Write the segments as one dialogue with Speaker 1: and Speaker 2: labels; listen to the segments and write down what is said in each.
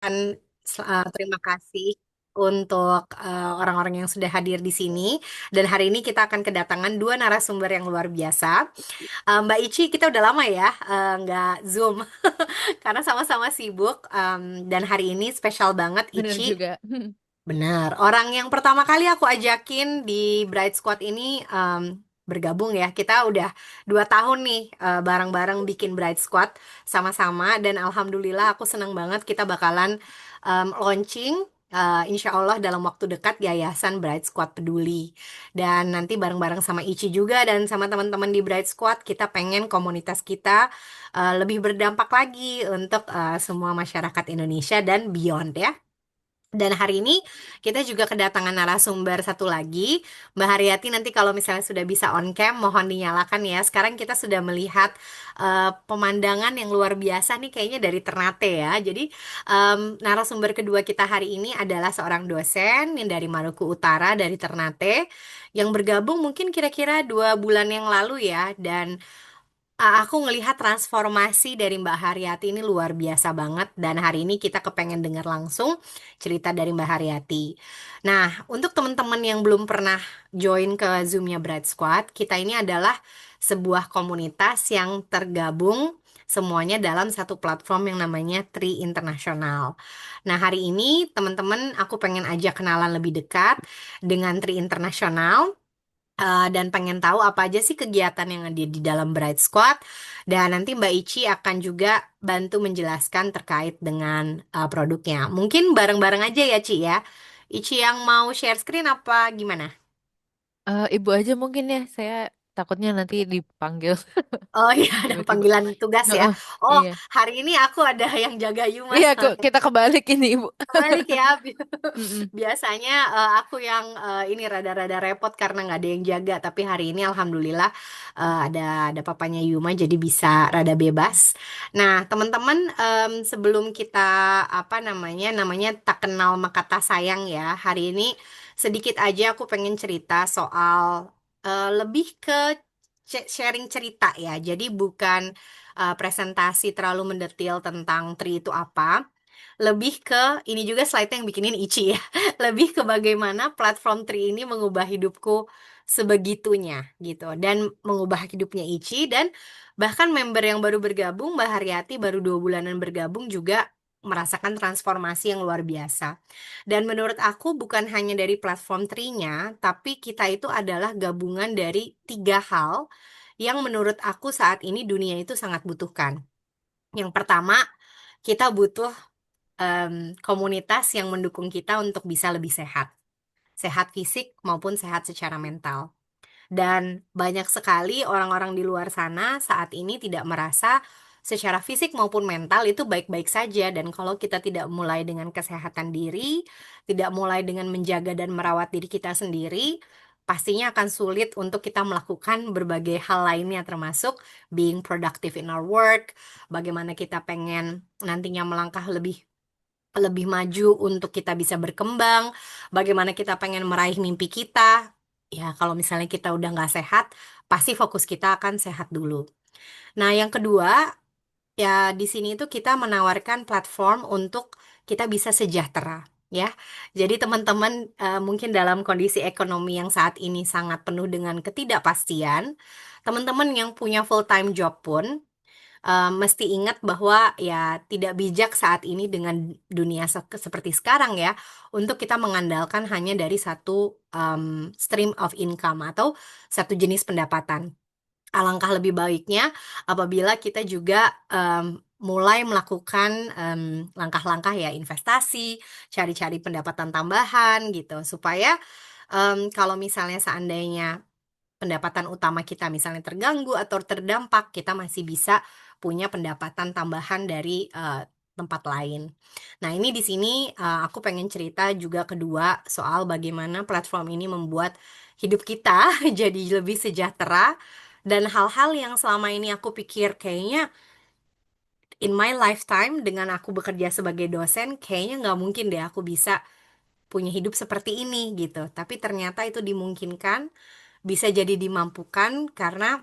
Speaker 1: mengucapkan terima kasih untuk orang-orang yang sudah hadir di sini. Dan hari ini kita akan kedatangan dua narasumber yang luar biasa. Mbak Ici, kita udah lama ya nggak Zoom karena sama-sama sibuk. Dan hari ini spesial banget
Speaker 2: Bener
Speaker 1: Ici.
Speaker 2: juga.
Speaker 1: Benar, orang yang pertama kali aku ajakin di Bright Squad ini bergabung ya. Kita udah 2 tahun nih bareng-bareng bikin Bright Squad sama-sama dan alhamdulillah aku senang banget kita bakalan launching insya Allah dalam waktu dekat Yayasan Bright Squad Peduli. Dan nanti bareng-bareng sama Ici juga dan sama teman-teman di Bright Squad kita pengen komunitas kita lebih berdampak lagi untuk semua masyarakat Indonesia dan beyond ya. Dan hari ini kita juga kedatangan narasumber satu lagi, Mbak Haryati. Nanti kalau misalnya sudah bisa on cam, mohon dinyalakan ya. Sekarang kita sudah melihat pemandangan yang luar biasa nih kayaknya dari Ternate ya. Jadi narasumber kedua kita hari ini adalah seorang dosen yang dari Maluku Utara, dari Ternate, yang bergabung mungkin kira-kira 2 bulan yang lalu ya. Dan aku ngelihat transformasi dari Mbak Haryati ini luar biasa banget dan hari ini kita kepengen dengar langsung cerita dari Mbak Haryati. Nah, untuk teman-teman yang belum pernah join ke Zoom-nya Bright Squad, kita ini adalah sebuah komunitas yang tergabung semuanya dalam satu platform yang namanya Tri International. Nah, hari ini teman-teman aku pengen ajak kenalan lebih dekat dengan Tri International. Dan pengen tahu apa aja sih kegiatan yang ada di dalam Bright Squad. Dan nanti Mbak Ici akan juga bantu menjelaskan terkait dengan produknya. Mungkin bareng-bareng aja ya, Ci ya. Ici yang mau share screen apa gimana?
Speaker 2: Ibu aja mungkin ya, saya takutnya nanti dipanggil
Speaker 1: Oh iya, ada
Speaker 2: tiba-tiba.
Speaker 1: panggilan tugas ya.
Speaker 2: Heeh,
Speaker 1: Oh,
Speaker 2: iya,
Speaker 1: hari ini aku ada yang jaga Yuma.
Speaker 2: iya kok kita kebalik ini Ibu.
Speaker 1: Kebalik ya.
Speaker 2: Mm-mm.
Speaker 1: Biasanya aku yang ini rada-rada repot karena nggak ada yang jaga. Tapi hari ini alhamdulillah ada papanya Yuma jadi bisa rada bebas. Nah teman-teman sebelum kita apa namanya tak kenal maka tak sayang ya. Hari ini sedikit aja aku pengen cerita soal lebih ke sharing cerita ya. Jadi bukan presentasi terlalu mendetail tentang Tri itu apa, lebih ke ini juga slide yang bikinin Ici ya. Lebih ke bagaimana platform Tri ini mengubah hidupku sebegitunya gitu dan mengubah hidupnya Ici dan bahkan member yang baru bergabung Mbak Haryati baru 2 bulanan bergabung juga merasakan transformasi yang luar biasa. Dan menurut aku bukan hanya dari platform Tri-nya, tapi kita itu adalah gabungan dari 3 hal yang menurut aku saat ini dunia itu sangat butuhkan. Yang pertama, kita butuh komunitas yang mendukung kita untuk bisa lebih sehat, sehat fisik maupun sehat secara mental. Dan banyak sekali orang-orang di luar sana saat ini tidak merasa secara fisik maupun mental itu baik-baik saja. Dan kalau kita tidak mulai dengan kesehatan diri, tidak mulai dengan menjaga dan merawat diri kita sendiri, pastinya akan sulit untuk kita melakukan berbagai hal lainnya termasuk being productive in our work, bagaimana kita pengen nantinya melangkah lebih lebih maju untuk kita bisa berkembang, bagaimana kita pengen meraih mimpi kita. Ya, kalau misalnya kita udah nggak sehat, pasti fokus kita akan sehat dulu. Nah, yang kedua, ya di sini itu kita menawarkan platform untuk kita bisa sejahtera. Ya, jadi teman-teman mungkin dalam kondisi ekonomi yang saat ini sangat penuh dengan ketidakpastian, teman-teman yang punya full time job pun mesti ingat bahwa ya tidak bijak saat ini dengan dunia seperti sekarang ya untuk kita mengandalkan hanya dari satu stream of income atau satu jenis pendapatan. Alangkah lebih baiknya apabila kita juga mulai melakukan langkah-langkah ya investasi, cari-cari pendapatan tambahan gitu supaya kalau misalnya seandainya pendapatan utama kita misalnya terganggu atau terdampak, kita masih bisa punya pendapatan tambahan dari tempat lain. Nah, ini di sini aku pengen cerita juga kedua soal bagaimana platform ini membuat hidup kita jadi lebih sejahtera dan hal-hal yang selama ini aku pikir kayaknya in my lifetime dengan aku bekerja sebagai dosen, kayaknya nggak mungkin deh aku bisa punya hidup seperti ini gitu. Tapi ternyata itu dimungkinkan, bisa jadi dimampukan karena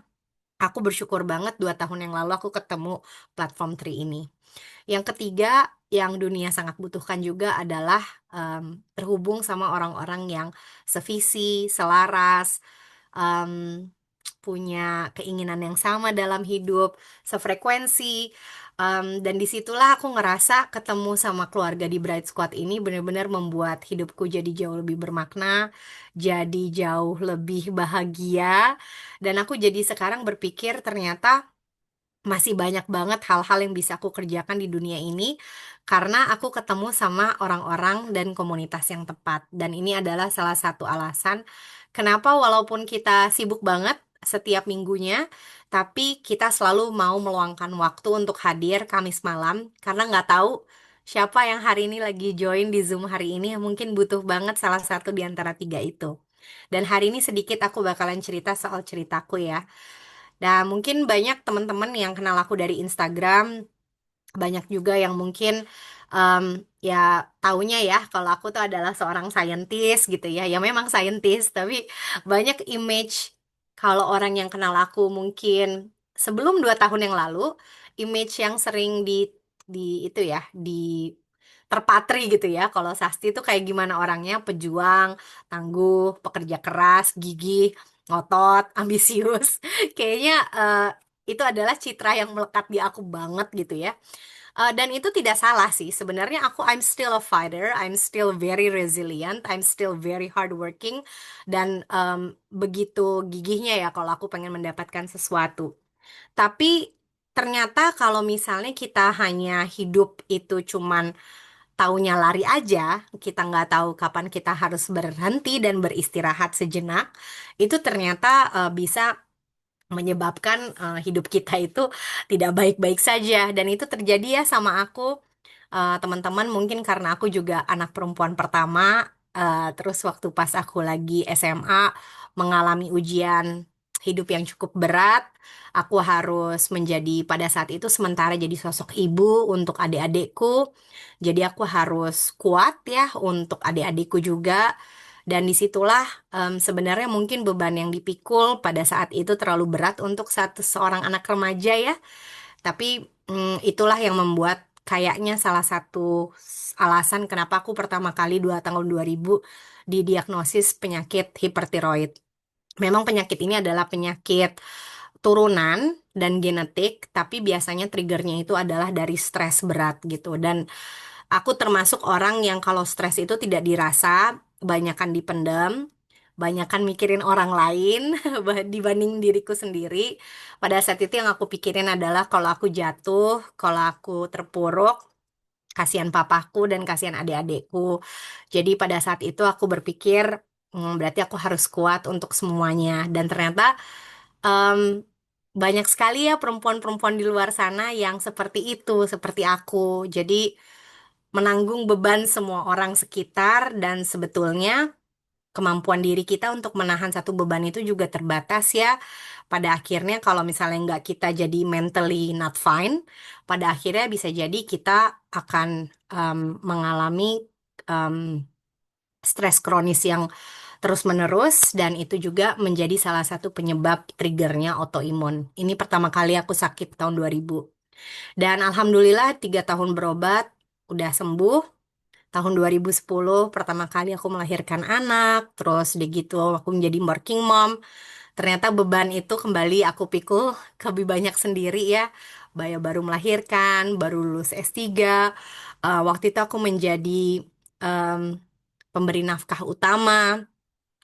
Speaker 1: aku bersyukur banget 2 tahun yang lalu aku ketemu platform Tri ini. Yang ketiga, yang dunia sangat butuhkan juga adalah terhubung sama orang-orang yang sevisi, selaras, em, punya keinginan yang sama dalam hidup, sefrekuensi. Dan disitulah aku ngerasa ketemu sama keluarga di Bright Squad ini benar-benar membuat hidupku jadi jauh lebih bermakna, jadi jauh lebih bahagia. Dan aku jadi sekarang berpikir ternyata masih banyak banget hal-hal yang bisa aku kerjakan di dunia ini karena aku ketemu sama orang-orang dan komunitas yang tepat. Dan ini adalah salah satu alasan kenapa walaupun kita sibuk banget setiap minggunya, tapi kita selalu mau meluangkan waktu untuk hadir Kamis malam karena nggak tahu siapa yang hari ini lagi join di Zoom hari ini yang mungkin butuh banget salah satu di antara tiga itu. Dan hari ini sedikit aku bakalan cerita soal ceritaku ya. Dan mungkin banyak teman-teman yang kenal aku dari Instagram, banyak juga yang mungkin em, ya taunya ya kalau aku tuh adalah seorang scientist gitu ya. Ya memang scientist, tapi banyak image kalau orang yang kenal aku mungkin sebelum 2 tahun yang lalu, image yang sering di itu ya, di terpatri gitu ya. Kalau Sasti itu kayak gimana orangnya, pejuang, tangguh, pekerja keras, gigih, ngotot, ambisius. Kayaknya itu adalah citra yang melekat di aku banget gitu ya. Dan itu tidak salah sih. Sebenarnya I'm still a fighter, I'm still very resilient, I'm still very hardworking, dan begitu gigihnya ya kalau aku pengen mendapatkan sesuatu. Tapi ternyata kalau misalnya kita hanya hidup itu cuman taunya lari aja, kita nggak tahu kapan kita harus berhenti dan beristirahat sejenak, itu ternyata bisa menyebabkan hidup kita itu tidak baik-baik saja. Dan itu terjadi ya sama aku. Teman-teman mungkin karena aku juga anak perempuan pertama, terus waktu pas aku lagi SMA mengalami ujian hidup yang cukup berat, aku harus menjadi pada saat itu sementara jadi sosok ibu untuk adik-adikku. Jadi aku harus kuat ya untuk adik-adikku juga. Dan disitulah sebenarnya mungkin beban yang dipikul pada saat itu terlalu berat untuk seorang anak remaja ya. Tapi itulah yang membuat kayaknya salah satu alasan kenapa aku pertama kali 2 tahun 2000 didiagnosis penyakit hipertiroid. Memang penyakit ini adalah penyakit turunan dan genetik, tapi biasanya triggernya itu adalah dari stres berat gitu. Dan aku termasuk orang yang kalau stres itu tidak dirasa, banyakan dipendam, banyakan mikirin orang lain dibanding diriku sendiri. Pada saat itu yang aku pikirin adalah kalau aku jatuh, kalau aku terpuruk, kasihan papaku dan kasihan adik-adikku. Jadi pada saat itu aku berpikir, berarti aku harus kuat untuk semuanya. Dan ternyata em, banyak sekali ya perempuan-perempuan di luar sana yang seperti itu, seperti aku. Jadi menanggung beban semua orang sekitar dan sebetulnya kemampuan diri kita untuk menahan satu beban itu juga terbatas ya. Pada akhirnya kalau misalnya nggak kita jadi mentally not fine, pada akhirnya bisa jadi kita akan mengalami em, stres kronis yang terus-menerus dan itu juga menjadi salah satu penyebab triggernya autoimun. Ini pertama kali aku sakit tahun 2000. Dan alhamdulillah 3 tahun berobat, udah sembuh. Tahun 2010 pertama kali aku melahirkan anak, terus udah gitu aku menjadi working mom. Ternyata beban itu kembali aku pikul ke lebih banyak sendiri ya. Baru melahirkan, baru lulus S3. Waktu itu aku menjadi em, pemberi nafkah utama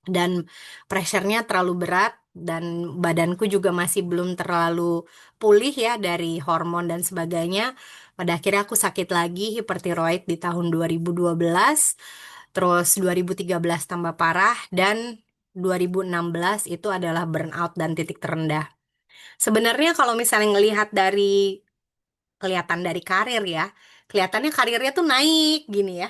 Speaker 1: dan pressure-nya terlalu berat dan badanku juga masih belum terlalu pulih ya dari hormon dan sebagainya. Pada akhirnya aku sakit lagi hipertiroid di tahun 2012, terus 2013 tambah parah dan 2016 itu adalah burnout dan titik terendah. Sebenarnya kalau misalnya ngelihat kelihatan dari karir ya, kelihatannya karirnya tuh naik gini ya.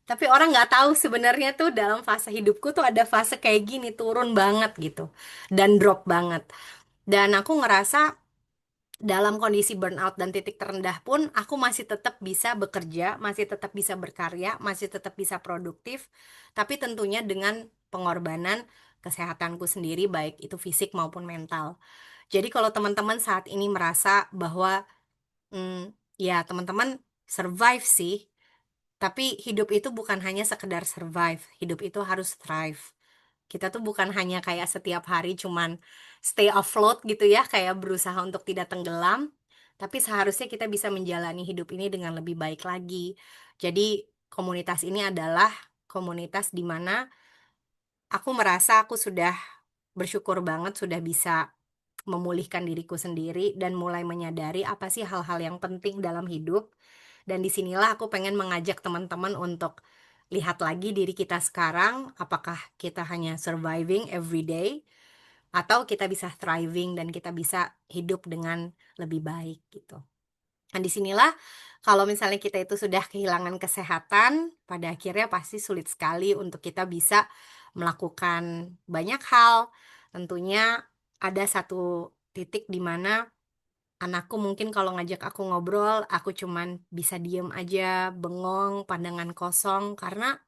Speaker 1: Tapi orang nggak tahu sebenarnya tuh dalam fase hidupku tuh ada fase kayak gini, turun banget gitu. Dan drop banget. Dan aku ngerasa dalam kondisi burnout dan titik terendah pun aku masih tetap bisa bekerja, masih tetap bisa berkarya, masih tetap bisa produktif. Tapi tentunya dengan pengorbanan kesehatanku sendiri, baik itu fisik maupun mental. Jadi kalau teman-teman saat ini merasa bahwa ya teman-teman survive sih. Tapi hidup itu bukan hanya sekedar survive, hidup itu harus thrive. Kita tuh bukan hanya kayak setiap hari cuman stay afloat gitu ya, kayak berusaha untuk tidak tenggelam, tapi seharusnya kita bisa menjalani hidup ini dengan lebih baik lagi. Jadi komunitas ini adalah komunitas di mana aku merasa aku sudah bersyukur banget sudah bisa memulihkan diriku sendiri dan mulai menyadari apa sih hal-hal yang penting dalam hidup. Dan disinilah aku pengen mengajak teman-teman untuk lihat lagi diri kita sekarang, apakah kita hanya surviving every day, atau kita bisa thriving dan kita bisa hidup dengan lebih baik gitu. Nah, disinilah kalau misalnya kita itu sudah kehilangan kesehatan, pada akhirnya pasti sulit sekali untuk kita bisa melakukan banyak hal. Tentunya ada satu titik di mana anakku mungkin kalau ngajak aku ngobrol, aku cuman bisa diem aja, bengong, pandangan kosong, karena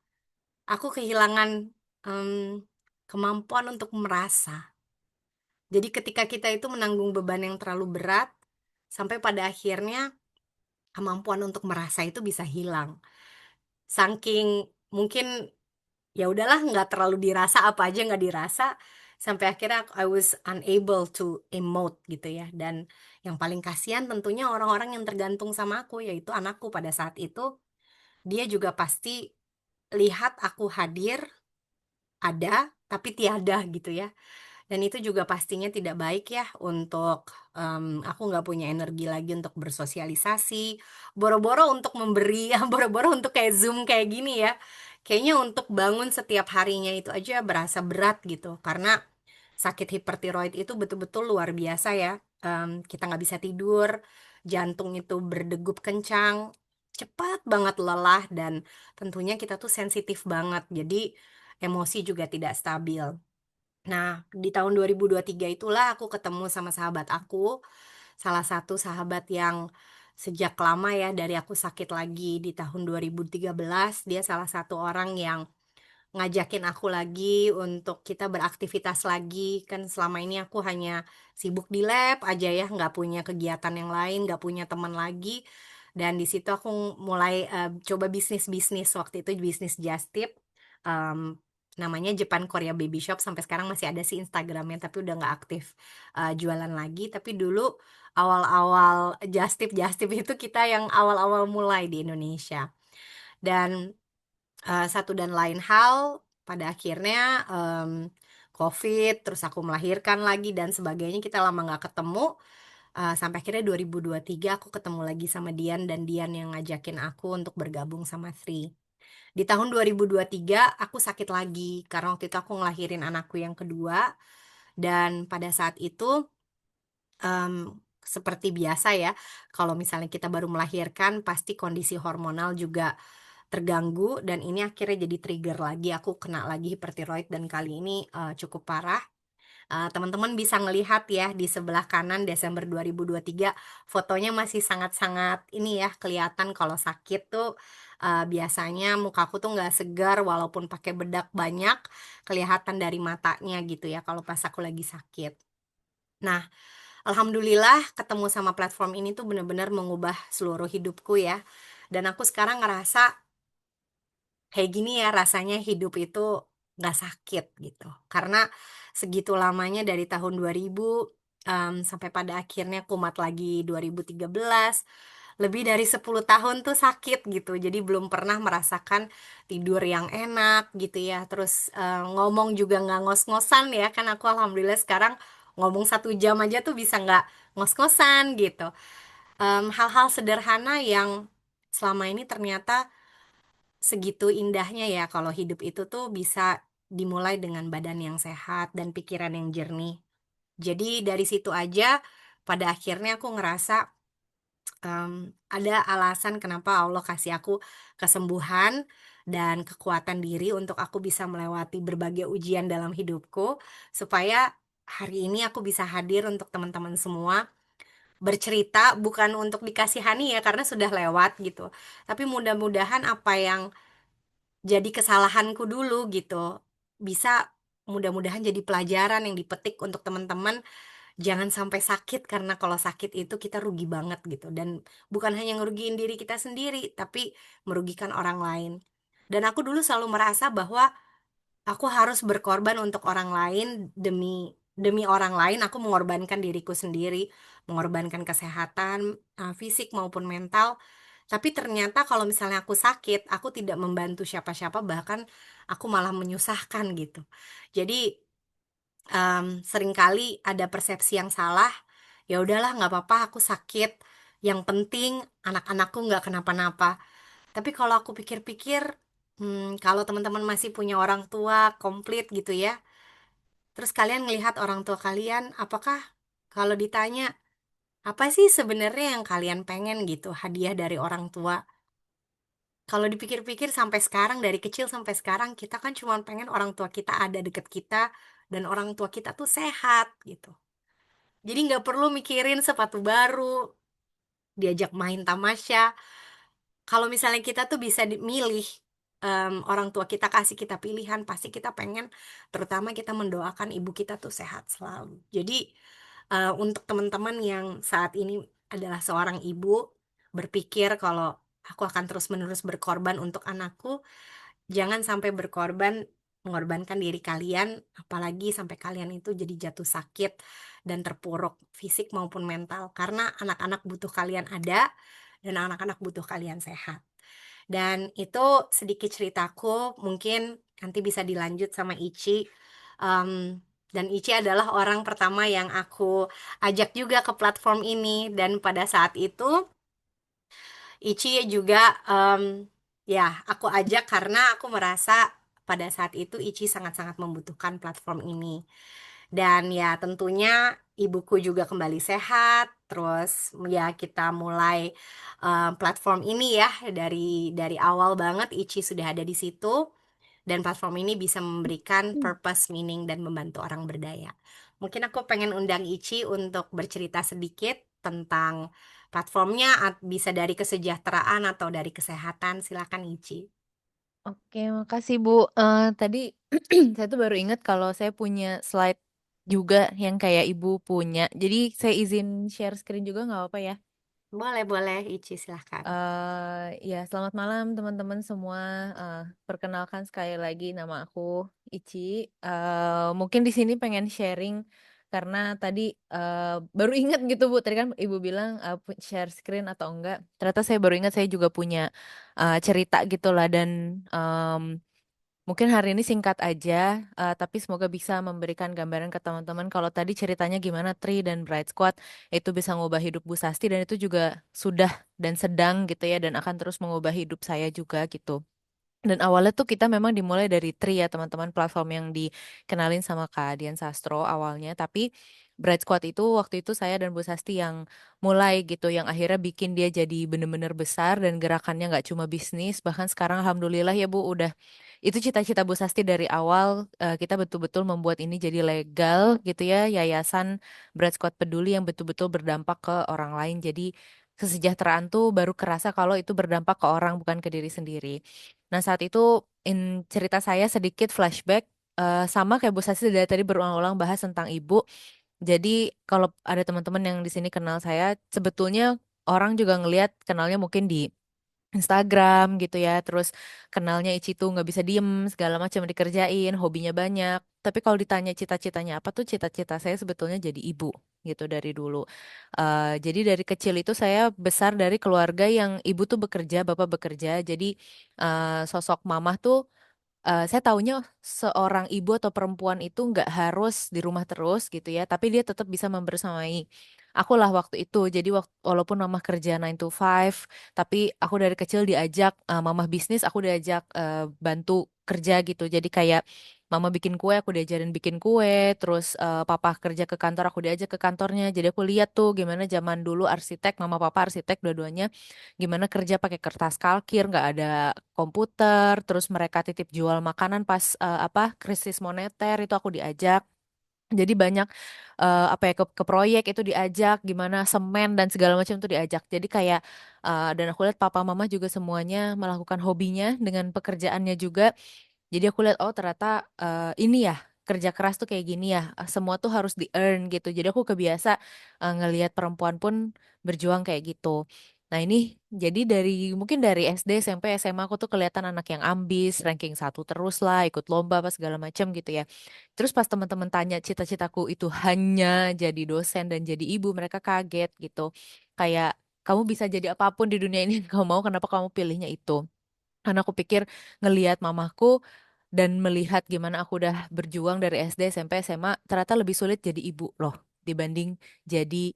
Speaker 1: aku kehilangan em, kemampuan untuk merasa. Jadi ketika kita itu menanggung beban yang terlalu berat, sampai pada akhirnya kemampuan untuk merasa itu bisa hilang. Saking mungkin ya udahlah nggak terlalu dirasa, apa aja nggak dirasa, sampai akhirnya I was unable to emote gitu ya. Dan yang paling kasihan tentunya orang-orang yang tergantung sama aku, yaitu anakku. Pada saat itu dia juga pasti lihat aku hadir, ada tapi tiada gitu ya. Dan itu juga pastinya tidak baik ya untuk aku nggak punya energi lagi untuk bersosialisasi, boro-boro untuk memberi, boro-boro untuk kayak Zoom kayak gini ya. Kayaknya untuk bangun setiap harinya itu aja berasa berat gitu, karena sakit hipertiroid itu betul-betul luar biasa ya. Kita nggak bisa tidur, jantung itu berdegup kencang, cepat banget lelah, dan tentunya kita tuh sensitif banget, jadi emosi juga tidak stabil. Nah, di tahun 2023 itulah aku ketemu sama sahabat aku, salah satu sahabat yang sejak lama ya, dari aku sakit lagi di tahun 2013, dia salah satu orang yang ngajakin aku lagi untuk kita beraktivitas lagi. Kan selama ini aku hanya sibuk di lab aja ya, nggak punya kegiatan yang lain, nggak punya teman lagi. Dan di situ aku mulai coba bisnis-bisnis, waktu itu bisnis just tip. Em, namanya Japan Korea Baby Shop, sampai sekarang masih ada sih Instagramnya, tapi udah nggak aktif jualan lagi. Tapi dulu awal-awal just tip itu kita yang awal-awal mulai di Indonesia. Dan satu dan lain hal, pada akhirnya COVID, terus aku melahirkan lagi dan sebagainya, kita lama nggak ketemu. Sampai akhirnya 2023 aku ketemu lagi sama Dian, dan Dian yang ngajakin aku untuk bergabung sama Three. Di tahun 2023 aku sakit lagi karena waktu itu aku ngelahirin anakku yang kedua, dan pada saat itu em, seperti biasa ya, kalau misalnya kita baru melahirkan pasti kondisi hormonal juga terganggu, dan ini akhirnya jadi trigger lagi, aku kena lagi hipertiroid, dan kali ini cukup parah. Teman-teman bisa ngelihat ya di sebelah kanan Desember 2023, fotonya masih sangat-sangat ini ya, kelihatan kalau sakit tuh biasanya mukaku tuh nggak segar walaupun pakai bedak banyak, kelihatan dari matanya gitu ya kalau pas aku lagi sakit. Nah, alhamdulillah ketemu sama platform ini tuh bener-bener mengubah seluruh hidupku ya. Dan aku sekarang ngerasa kayak gini ya rasanya hidup itu nggak sakit gitu. Karena segitu lamanya dari tahun 2000 sampai pada akhirnya kumat lagi 2013, lebih dari 10 tahun tuh sakit gitu. Jadi belum pernah merasakan tidur yang enak gitu ya. Terus ngomong juga nggak ngos-ngosan ya. Kan aku alhamdulillah sekarang ngomong 1 jam aja tuh bisa nggak ngos-ngosan gitu. Hal-hal sederhana yang selama ini ternyata segitu indahnya ya, kalau hidup itu tuh bisa dimulai dengan badan yang sehat dan pikiran yang jernih. Jadi dari situ aja pada akhirnya aku ngerasa ada alasan kenapa Allah kasih aku kesembuhan dan kekuatan diri untuk aku bisa melewati berbagai ujian dalam hidupku, supaya hari ini aku bisa hadir untuk teman-teman semua, bercerita bukan untuk dikasihani ya karena sudah lewat gitu. Tapi mudah-mudahan apa yang jadi kesalahanku dulu gitu bisa mudah-mudahan jadi pelajaran yang dipetik untuk teman-teman. jangan sampai sakit karena kalau sakit itu kita rugi banget gitu. Dan bukan hanya ngerugiin diri kita sendiri, tapi merugikan orang lain. Dan aku dulu selalu merasa bahwa aku harus berkorban untuk orang lain demi demi orang lain. Aku mengorbankan diriku sendiri, mengorbankan kesehatan fisik maupun mental. Tapi ternyata kalau misalnya aku sakit, aku tidak membantu siapa-siapa, bahkan aku malah menyusahkan gitu. Jadi seringkali ada persepsi yang salah. Ya udahlah, nggak apa-apa, aku sakit. Yang penting anak-anakku nggak kenapa-napa. Tapi kalau aku pikir-pikir, kalau teman-teman masih punya orang tua komplit gitu ya, terus kalian ngelihat orang tua kalian, apakah kalau ditanya, apa sih sebenarnya yang kalian pengen gitu, hadiah dari orang tua? Kalau dipikir-pikir sampai sekarang, dari kecil sampai sekarang, kita kan cuma pengen orang tua kita ada deket kita, dan orang tua kita tuh sehat gitu. Jadi nggak perlu mikirin sepatu baru, diajak main tamasya. Kalau misalnya kita tuh bisa milih, orang tua kita kasih kita pilihan, pasti kita pengen, terutama kita mendoakan ibu kita tuh sehat selalu. Jadi untuk teman-teman yang saat ini adalah seorang ibu, berpikir kalau aku akan terus-menerus berkorban untuk anakku, jangan sampai berkorban, mengorbankan diri kalian, apalagi sampai kalian itu jadi jatuh sakit dan terpuruk fisik maupun mental, karena anak-anak butuh kalian ada, dan anak-anak butuh kalian sehat. Dan itu sedikit ceritaku, mungkin nanti bisa dilanjut sama Ici. Dan Ici adalah orang pertama yang aku ajak juga ke platform ini. Dan pada saat itu, Ici juga, ya, aku ajak karena aku merasa pada saat itu Ici sangat-sangat membutuhkan platform ini. Dan ya tentunya ibuku juga kembali sehat. Terus ya kita mulai platform ini ya, dari awal banget Ichi sudah ada di situ, dan platform ini bisa memberikan purpose, meaning, dan membantu orang berdaya. Mungkin aku pengen undang Ichi untuk bercerita sedikit tentang platformnya, bisa dari kesejahteraan atau dari kesehatan. Silakan Ichi.
Speaker 2: Oke, makasih Bu. Tadi saya tuh baru ingat kalau saya punya slide juga yang kayak Ibu punya. Jadi saya izin share screen juga nggak apa-apa ya?
Speaker 1: Boleh, boleh Ichi, silakan.
Speaker 2: Ya, selamat malam teman-teman semua. Perkenalkan sekali lagi nama aku Ici. Mungkin di sini pengen sharing karena tadi baru ingat gitu Bu. Tadi kan Ibu bilang share screen atau enggak. Ternyata saya baru ingat saya juga punya cerita gitu lah dan mungkin hari ini singkat aja, tapi semoga bisa memberikan gambaran ke teman-teman kalau tadi ceritanya gimana Tri dan Bright Squad itu bisa ngubah hidup Bu Sasti dan itu juga sudah dan sedang gitu ya dan akan terus mengubah hidup saya juga gitu. Dan awalnya tuh kita memang dimulai dari Tri ya teman-teman platform yang dikenalin sama Kak Dian Sastro awalnya. Tapi Bright Squad itu waktu itu saya dan Bu Sasti yang mulai gitu. Yang akhirnya bikin dia jadi bener-bener besar dan gerakannya nggak cuma bisnis. Bahkan sekarang Alhamdulillah ya Bu udah itu cita-cita Bu Sasti dari awal kita betul-betul membuat ini jadi legal gitu ya. Yayasan Bright Squad Peduli yang betul-betul berdampak ke orang lain. Jadi kesejahteraan tuh baru kerasa kalau itu berdampak ke orang bukan ke diri sendiri. Nah, saat itu cerita saya sedikit flashback sama kayak Bu Sasi dari tadi berulang-ulang bahas tentang ibu. Jadi kalau ada teman-teman yang di sini kenal saya, sebetulnya orang juga ngelihat kenalnya mungkin di Instagram gitu ya, terus kenalnya Ici tuh nggak bisa diem, segala macam dikerjain, hobinya banyak. Tapi kalau ditanya cita-citanya apa tuh cita-cita saya sebetulnya jadi ibu gitu dari dulu. Jadi dari kecil itu saya besar dari keluarga yang ibu tuh bekerja, bapak bekerja. Jadi sosok mamah tuh saya taunya seorang ibu atau perempuan itu nggak harus di rumah terus gitu ya, tapi dia tetap bisa membersamai aku lah waktu itu. Jadi walaupun mama kerja 9 to 5, tapi aku dari kecil diajak mama bisnis, aku diajak bantu kerja gitu. Jadi kayak mama bikin kue, aku diajarin bikin kue, terus papa kerja ke kantor, aku diajak ke kantornya. Jadi aku lihat tuh gimana zaman dulu arsitek, mama papa arsitek dua-duanya gimana kerja pakai kertas kalkir, nggak ada komputer, terus mereka titip jual makanan pas apa krisis moneter itu aku diajak. Jadi banyak apa ya ke proyek itu diajak, gimana semen dan segala macam itu diajak. Jadi kayak dan aku lihat papa mama juga semuanya melakukan hobinya dengan pekerjaannya juga. Jadi aku lihat oh ternyata ini ya kerja keras tuh kayak gini ya, semua tuh harus di earn gitu. Jadi aku kebiasa ngelihat perempuan pun berjuang kayak gitu. Nah ini jadi mungkin dari SD, SMP, SMA aku tuh kelihatan anak yang ambis, ranking satu terus lah, ikut lomba apa segala macam gitu ya. Terus pas teman-teman tanya cita-citaku itu hanya jadi dosen dan jadi ibu, mereka kaget gitu. Kayak kamu bisa jadi apapun di dunia ini yang kamu mau, kenapa kamu pilihnya itu? Karena aku pikir ngelihat mamaku dan melihat gimana aku udah berjuang dari SD, SMP, SMA, ternyata lebih sulit jadi ibu loh dibanding jadi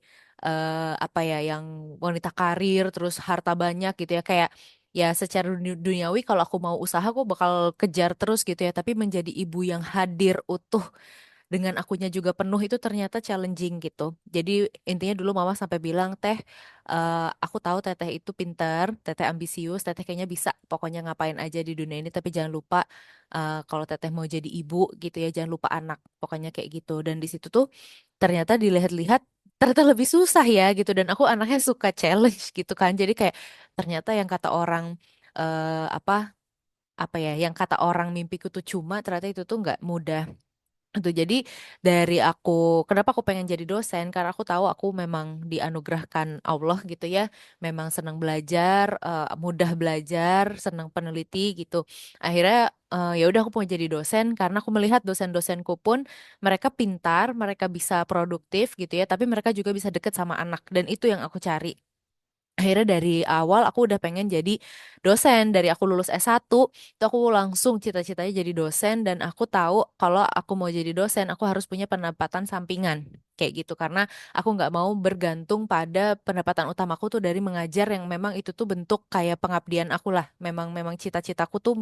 Speaker 2: apa ya yang wanita karir terus harta banyak gitu ya kayak ya secara duniawi kalau aku mau usaha aku bakal kejar terus gitu ya tapi menjadi ibu yang hadir utuh dengan akunya juga penuh itu ternyata challenging gitu. Jadi intinya dulu mama sampai bilang, Teh, aku tahu Teteh itu pintar, Teteh ambisius, Teteh kayaknya bisa pokoknya ngapain aja di dunia ini, tapi jangan lupa kalau Teteh mau jadi ibu gitu ya, jangan lupa anak, pokoknya kayak gitu. Dan di situ tuh ternyata dilihat-lihat ternyata lebih susah ya gitu. Dan aku anaknya suka challenge gitu kan. Jadi kayak ternyata yang kata orang apa apa ya, yang kata orang mimpiku tuh cuma ternyata itu tuh nggak mudah itu jadi dari aku, kenapa aku pengen jadi dosen? Karena aku tahu aku memang dianugerahkan Allah gitu ya, memang senang belajar, mudah belajar, senang peneliti gitu. Akhirnya ya udah aku mau jadi dosen karena aku melihat dosen-dosenku pun mereka pintar, mereka bisa produktif gitu ya, tapi mereka juga bisa deket sama anak dan itu yang aku cari. Akhirnya dari awal aku udah pengen jadi dosen. Dari aku lulus S1, itu aku langsung cita-citanya jadi dosen dan aku tahu kalau aku mau jadi dosen, aku harus punya pendapatan sampingan. Kayak gitu karena aku nggak mau bergantung pada pendapatan utamaku tuh dari mengajar yang memang itu tuh bentuk kayak pengabdian aku lah. Memang memang cita-citaku tuh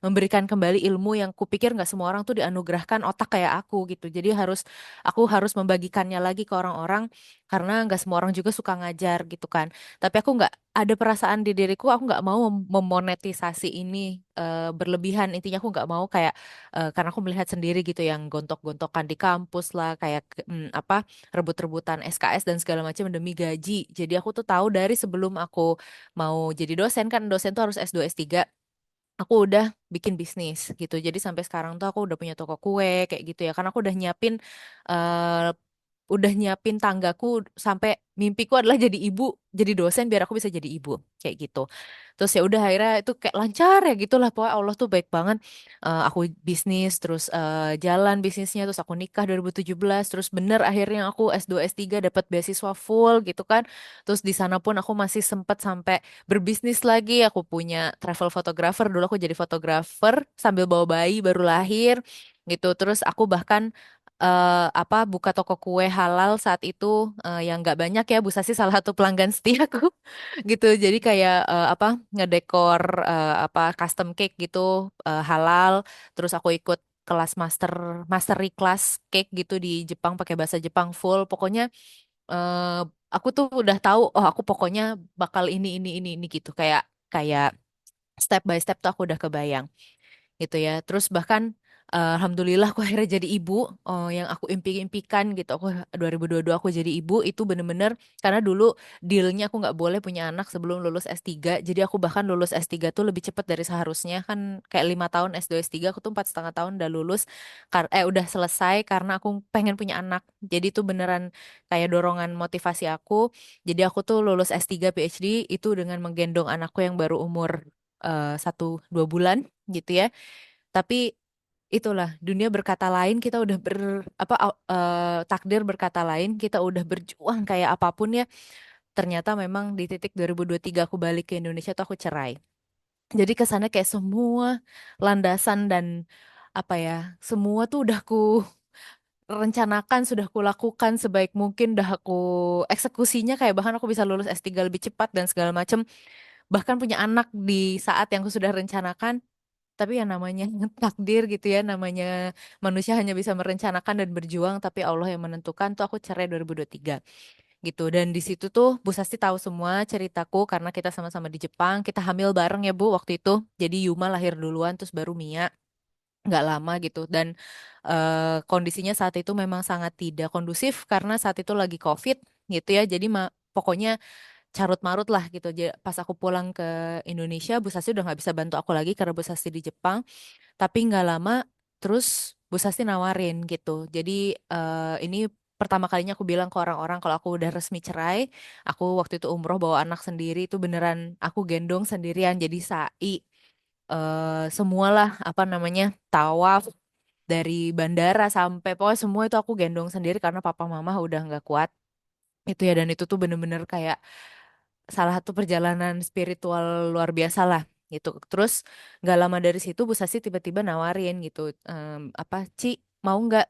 Speaker 2: memberikan kembali ilmu yang kupikir nggak semua orang tuh dianugerahkan otak kayak aku gitu. Jadi aku harus membagikannya lagi ke orang-orang karena nggak semua orang juga suka ngajar gitu kan. Tapi aku nggak ada perasaan di diriku, aku nggak mau memonetisasi ini berlebihan. Intinya aku nggak mau kayak karena aku melihat sendiri gitu yang gontok-gontokan di kampus lah, kayak apa rebut-rebutan SKS dan segala macam demi gaji. Jadi aku tuh tahu dari sebelum aku mau jadi dosen kan dosen tuh harus S2 S3. Aku udah bikin bisnis gitu. Jadi sampai sekarang tuh aku udah punya toko kue kayak gitu ya. Karena aku eh, udah nyiapin tanggaku sampai mimpiku adalah jadi ibu, jadi dosen biar aku bisa jadi ibu kayak gitu. Terus ya udah akhirnya itu kayak lancar ya gitulah pokoknya Allah tuh baik banget. Aku bisnis terus jalan bisnisnya terus aku nikah 2017 terus bener akhirnya aku S2 S3 dapat beasiswa full gitu kan. Terus di sana pun aku masih sempet sampai berbisnis lagi. Aku punya travel photographer dulu aku jadi fotografer sambil bawa bayi baru lahir gitu. Terus aku bahkan apa buka toko kue halal saat itu yang nggak banyak ya Bu Sasi salah satu pelanggan setiaku gitu jadi kayak apa ngedekor apa custom cake gitu halal terus aku ikut kelas mastery class cake gitu di Jepang pakai bahasa Jepang full pokoknya eh, aku tuh udah tahu oh aku pokoknya bakal ini gitu kayak kayak step by step tuh aku udah kebayang gitu ya. Terus bahkan alhamdulillah aku akhirnya jadi ibu yang aku impikan gitu. Aku 2022 aku jadi ibu itu bener-bener karena dulu dealnya aku nggak boleh punya anak sebelum lulus S3. Jadi aku bahkan lulus S3 tuh lebih cepat dari seharusnya kan kayak 5 tahun S2 S3 aku tuh 4,5 tahun udah lulus udah selesai karena aku pengen punya anak. Jadi itu beneran kayak dorongan motivasi aku. Jadi aku tuh lulus S3 PhD itu dengan menggendong anakku yang baru umur 1 2 bulan gitu ya. Tapi itulah dunia berkata lain kita udah takdir berkata lain kita udah berjuang kayak apapun ya. Ternyata memang di titik 2023 aku balik ke Indonesia tuh aku cerai. Jadi kesannya kayak semua landasan dan apa ya, semua tuh udah ku rencanakan, sudah ku lakukan sebaik mungkin, udah aku eksekusinya kayak bahkan aku bisa lulus S3 lebih cepat dan segala macam, bahkan punya anak di saat yang aku sudah rencanakan. Tapi yang namanya takdir gitu ya, namanya manusia hanya bisa merencanakan dan berjuang, tapi Allah yang menentukan tuh aku cerai 2023 gitu. Dan di situ tuh Bu Sasti tahu semua ceritaku karena kita sama-sama di Jepang, kita hamil bareng ya Bu waktu itu. Jadi Yuma lahir duluan terus baru Mia, nggak lama gitu. Dan kondisinya saat itu memang sangat tidak kondusif karena saat itu lagi COVID gitu ya. Jadi pokoknya carut marut lah gitu. Pas aku pulang ke Indonesia, Bu Sasti udah nggak bisa bantu aku lagi karena Bu Sasti di Jepang. Tapi nggak lama terus Bu Sasti nawarin gitu. Jadi ini pertama kalinya aku bilang ke orang-orang kalau aku udah resmi cerai. Aku waktu itu umroh bawa anak sendiri, itu beneran aku gendong sendirian jadi sai, semualah apa namanya, tawaf dari bandara sampai pokoknya semua itu aku gendong sendiri karena papa mama udah nggak kuat itu ya. Dan itu tuh bener-bener kayak salah satu perjalanan spiritual luar biasa lah gitu. Terus nggak lama dari situ Bu Sasi tiba-tiba nawarin gitu, apa Ci, mau nggak,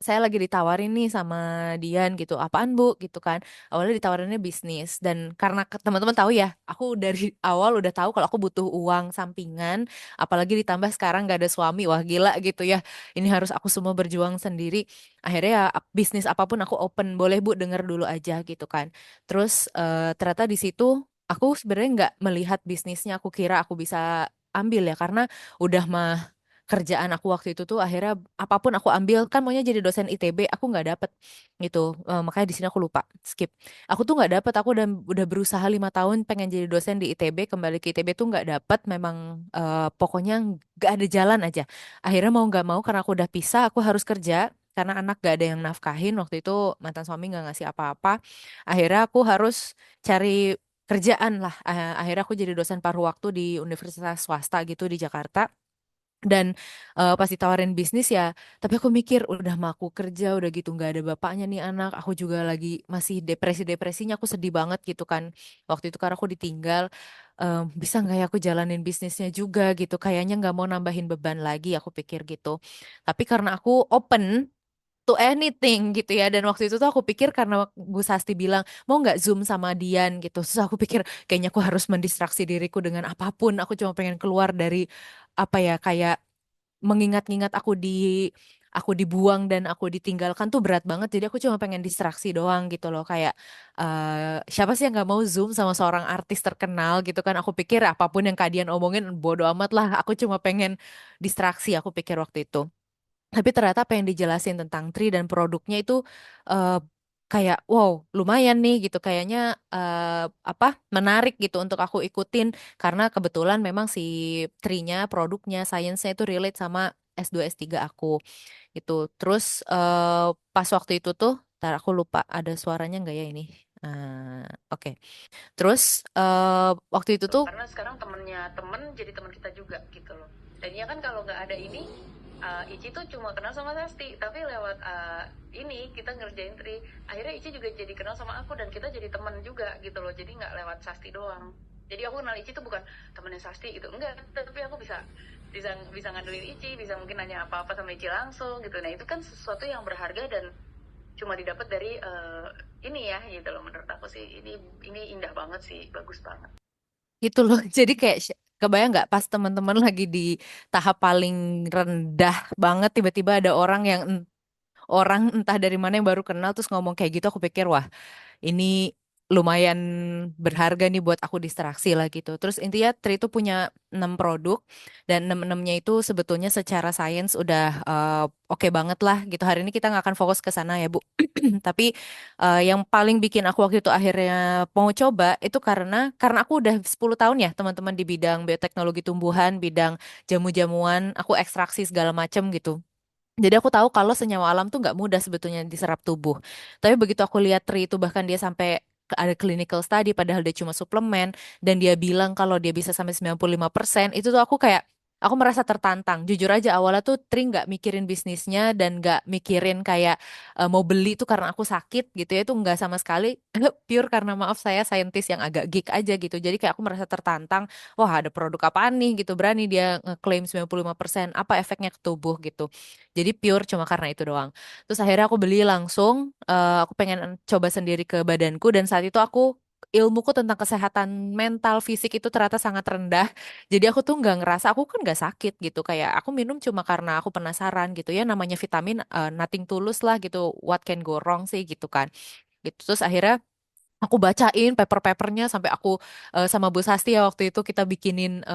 Speaker 2: saya lagi ditawarin nih sama Dian gitu, apaan Bu gitu kan. Awalnya ditawarinnya bisnis, dan karena teman-teman tahu ya, aku dari awal udah tahu kalau aku butuh uang sampingan, apalagi ditambah sekarang gak ada suami, wah gila gitu ya, ini harus aku semua berjuang sendiri. Akhirnya ya bisnis apapun aku open, boleh Bu denger dulu aja gitu kan. Terus ternyata di situ aku sebenarnya nggak melihat bisnisnya, aku kira aku bisa ambil ya karena udah mah kerjaan aku waktu itu tuh akhirnya apapun aku ambil kan maunya jadi dosen ITB, aku nggak dapet gitu. Makanya di sini aku lupa skip, aku tuh nggak dapet, aku udah berusaha 5 tahun pengen jadi dosen di ITB, kembali ke ITB tuh nggak dapet, memang pokoknya nggak ada jalan aja. Akhirnya mau nggak mau karena aku udah pisah aku harus kerja karena anak gak ada yang nafkahin waktu itu, mantan suami nggak ngasih apa-apa. Akhirnya aku harus cari kerjaan lah. Akhirnya aku jadi dosen paruh waktu di universitas swasta gitu di Jakarta. Dan pas ditawarin bisnis ya, tapi aku mikir udah mah aku kerja udah gitu nggak ada bapaknya nih anak, aku juga lagi masih depresi-depresinya, aku sedih banget gitu kan waktu itu karena aku ditinggal. Bisa nggak ya aku jalanin bisnisnya juga gitu, kayaknya nggak mau nambahin beban lagi aku pikir gitu. Tapi karena aku open to anything gitu ya, dan waktu itu tuh aku pikir karena Bu Sasti bilang mau nggak Zoom sama Dian gitu, terus aku pikir kayaknya aku harus mendistraksi diriku dengan apapun, aku cuma pengen keluar dari apa ya, kayak mengingat-ingat aku dibuang dan aku ditinggalkan tuh berat banget, jadi aku cuma pengen distraksi doang gitu loh, kayak siapa sih yang nggak mau Zoom sama seorang artis terkenal gitu kan. Aku pikir apapun yang Kak Dian omongin bodo amat lah, aku cuma pengen distraksi aku pikir waktu itu. Tapi ternyata apa yang dijelasin tentang Tri dan produknya itu eh, kayak wow lumayan nih gitu, kayaknya apa, menarik gitu untuk aku ikutin karena kebetulan memang si Trinya produknya sainsnya itu relate sama S2 S3 aku gitu. Terus pas waktu itu tuh, ntar aku lupa ada suaranya nggak ya ini. Oke. Terus waktu itu tuh karena sekarang temennya temen jadi teman kita juga gitu loh. Dan ya kan kalau nggak ada ini, Ici tuh cuma kenal sama Sasti, tapi lewat ini kita ngerjain Tri, akhirnya Ici juga jadi kenal sama aku dan kita jadi teman juga gitu loh, jadi nggak lewat Sasti doang. Jadi aku kenal Ici tuh bukan temennya Sasti gitu, enggak, tapi aku bisa bisa bisa ngandelin Ici, bisa mungkin nanya apa-apa sama Ici langsung gitu. Nah itu kan sesuatu yang berharga dan cuma didapat dari ini ya gitu loh. Menurut aku sih ini indah banget sih, bagus banget gitu loh. Jadi kayak kebayang nggak pas teman-teman lagi di tahap paling rendah banget, tiba-tiba ada orang yang orang entah dari mana yang baru kenal terus ngomong kayak gitu, aku pikir wah ini lumayan berharga nih buat aku distraksi lah gitu. Terus intinya Tri itu punya 6 produk, dan enam-enamnya itu sebetulnya secara sains udah oke banget lah gitu. Hari ini kita nggak akan fokus ke sana ya Bu. Tapi yang paling bikin aku waktu itu akhirnya mau coba itu karena aku udah 10 tahun ya teman-teman di bidang bioteknologi tumbuhan, bidang jamu-jamuan, aku ekstraksi segala macam gitu. Jadi aku tahu kalau senyawa alam tuh nggak mudah sebetulnya diserap tubuh. Tapi begitu aku lihat Tri itu bahkan dia sampai ada clinical study padahal dia cuma suplemen, dan dia bilang kalau dia bisa sampai 95%, itu tuh aku kayak aku merasa tertantang. Jujur aja awalnya tuh Tri nggak mikirin bisnisnya dan nggak mikirin kayak mau beli tuh karena aku sakit gitu ya, itu nggak sama sekali. Pure karena maaf saya saintis yang agak geek aja gitu. Jadi kayak aku merasa tertantang. Wah, ada produk apaan nih gitu, berani dia ngeklaim 95%, apa efeknya ke tubuh gitu. Jadi pure cuma karena itu doang. Terus akhirnya aku beli langsung, aku pengen coba sendiri ke badanku, dan saat itu aku ilmuku tentang kesehatan mental fisik itu ternyata sangat rendah. Jadi aku tuh nggak ngerasa, aku kan nggak sakit gitu. Kayak aku minum cuma karena aku penasaran gitu ya, namanya vitamin, nothing tulus lah gitu. What can go wrong sih gitu kan. Gitu. Terus akhirnya aku bacain paper-papernya sampai aku sama Bu Sasti ya waktu itu kita bikinin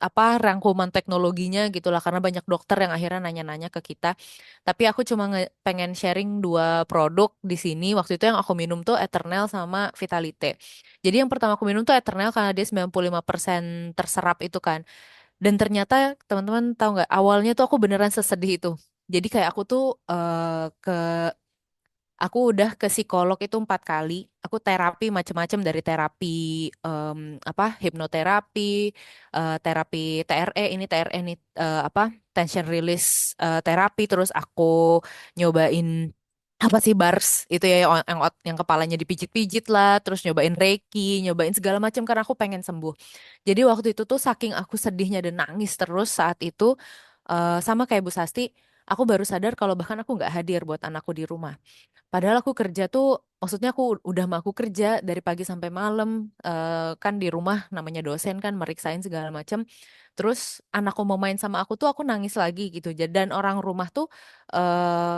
Speaker 2: apa rangkuman teknologinya gitulah, karena banyak dokter yang akhirnya nanya-nanya ke kita. Tapi aku cuma pengen sharing 2 produk di sini. Waktu itu yang aku minum tuh Eternal sama Vitalite. Jadi yang pertama aku minum tuh Eternal karena dia 95% terserap itu kan. Dan ternyata teman-teman tahu nggak, awalnya tuh aku beneran sesedih itu. Jadi kayak aku tuh aku udah ke psikolog itu 4 kali. Aku terapi macam-macam dari terapi apa hipnoterapi, terapi TRE ini TRE ini apa tension release terapi. Terus aku nyobain apa sih bars itu ya yang kepalanya dipijit-pijit lah. Terus nyobain Reiki, nyobain segala macam karena aku pengen sembuh. Jadi waktu itu tuh saking aku sedihnya dan nangis terus saat itu sama kayak Bu Sasti, aku baru sadar kalau bahkan aku nggak hadir buat anakku di rumah. Padahal aku kerja tuh, maksudnya aku udah mau aku kerja dari pagi sampai malam, kan di rumah namanya dosen kan meriksain segala macam. Terus anakku mau main sama aku tuh aku nangis lagi gitu. Dan orang rumah tuh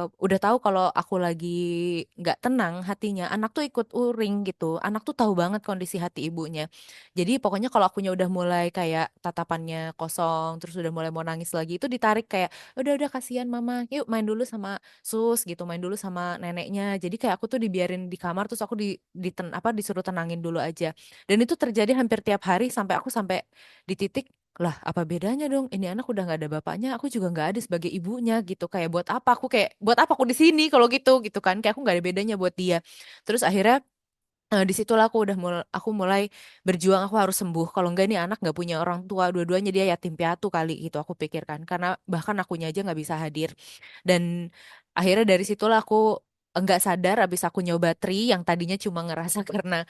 Speaker 2: udah tahu kalau aku lagi nggak tenang hatinya. Anak tuh ikut uring gitu. Anak tuh tahu banget kondisi hati ibunya. Jadi pokoknya kalau akunya udah mulai kayak tatapannya kosong, terus udah mulai mau nangis lagi, itu ditarik kayak, udah kasihan mama, yuk main dulu sama sus gitu, main dulu sama neneknya. Jadi kayak aku tuh dibiarin di kamar, terus aku apa disuruh tenangin dulu aja. Dan itu terjadi hampir tiap hari sampai di titik, lah apa bedanya dong, ini anak udah nggak ada bapaknya, aku juga nggak ada sebagai ibunya gitu. Kayak buat apa aku di sini kalau gitu kan, kayak aku nggak ada bedanya buat dia. Terus akhirnya di situlah aku mulai berjuang, aku harus sembuh, kalau enggak nih anak nggak punya orang tua, dua-duanya dia yatim piatu kali gitu aku pikirkan, karena bahkan akunya aja nggak bisa hadir. Dan akhirnya dari situlah aku enggak sadar, abis aku nyoba tri yang tadinya cuma ngerasa karena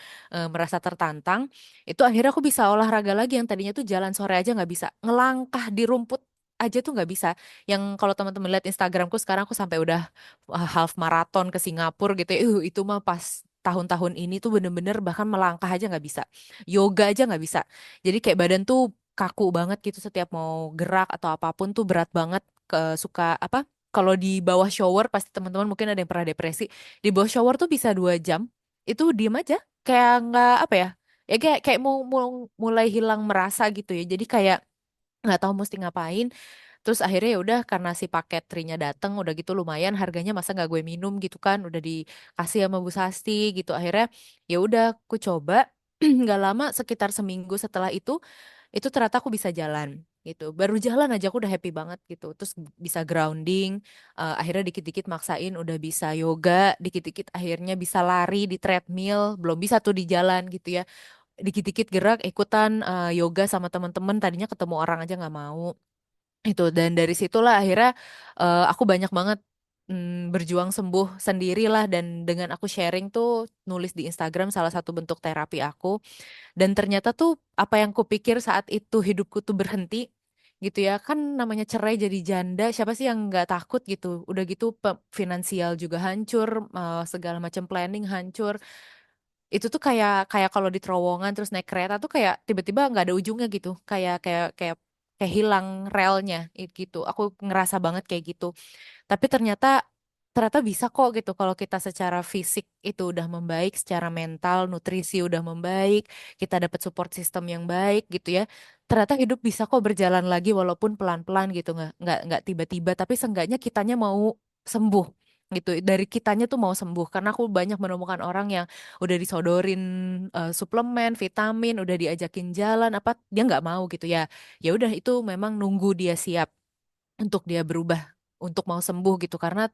Speaker 2: merasa tertantang, itu akhirnya aku bisa olahraga lagi yang tadinya tuh jalan sore aja nggak bisa, ngelangkah di rumput aja tuh nggak bisa. Yang kalau teman-teman lihat Instagramku sekarang, aku sampai udah half maraton ke Singapura gitu ya. Itu mah pas tahun-tahun ini tuh bener-bener bahkan melangkah aja nggak bisa, yoga aja nggak bisa. Jadi kayak badan tuh kaku banget gitu, setiap mau gerak atau apapun tuh berat banget. Suka apa, kalau di bawah shower pasti teman-teman mungkin ada yang pernah depresi, di bawah shower tuh bisa 2 jam itu diem aja, kayak nggak apa ya, ya kayak kayak mulai hilang merasa gitu ya. Jadi kayak nggak tahu mesti ngapain. Terus akhirnya ya udah, karena si paket trinya dateng udah gitu lumayan harganya, masa nggak gue minum gitu kan, udah dikasih sama Bu Sasti gitu. Akhirnya ya udah aku coba. Nggak lama, sekitar seminggu setelah itu ternyata aku bisa jalan gitu. Baru jalan aja aku udah happy banget gitu. Terus bisa grounding, akhirnya dikit-dikit maksain udah bisa yoga, dikit-dikit akhirnya bisa lari di treadmill, belum bisa tuh di jalan gitu ya. Dikit-dikit gerak ikutan yoga sama teman-teman, tadinya ketemu orang aja nggak mau itu. Dan dari situlah akhirnya aku banyak banget berjuang sembuh sendirilah. Dan dengan aku sharing tuh, nulis di Instagram salah satu bentuk terapi aku. Dan ternyata tuh apa yang kupikir saat itu hidupku tuh berhenti gitu ya, kan namanya cerai jadi janda, siapa sih yang nggak takut gitu. Udah gitu finansial juga hancur, segala macam planning hancur. Itu tuh kayak kayak kalau di terowongan terus naik kereta tuh kayak tiba-tiba nggak ada ujungnya gitu, kayak kayak kayak kayak hilang relnya gitu. Aku ngerasa banget kayak gitu. Tapi ternyata bisa kok gitu, kalau kita secara fisik itu udah membaik, secara mental, nutrisi udah membaik, kita dapat support system yang baik gitu ya. Ternyata hidup bisa kok berjalan lagi walaupun pelan-pelan gitu, nggak tiba-tiba, tapi seenggaknya kitanya mau sembuh gitu. Dari kitanya tuh mau sembuh, karena aku banyak menemukan orang yang udah disodorin suplemen, vitamin, udah diajakin jalan apa, dia nggak mau gitu ya. Ya udah, itu memang nunggu dia siap untuk dia berubah, untuk mau sembuh gitu, karena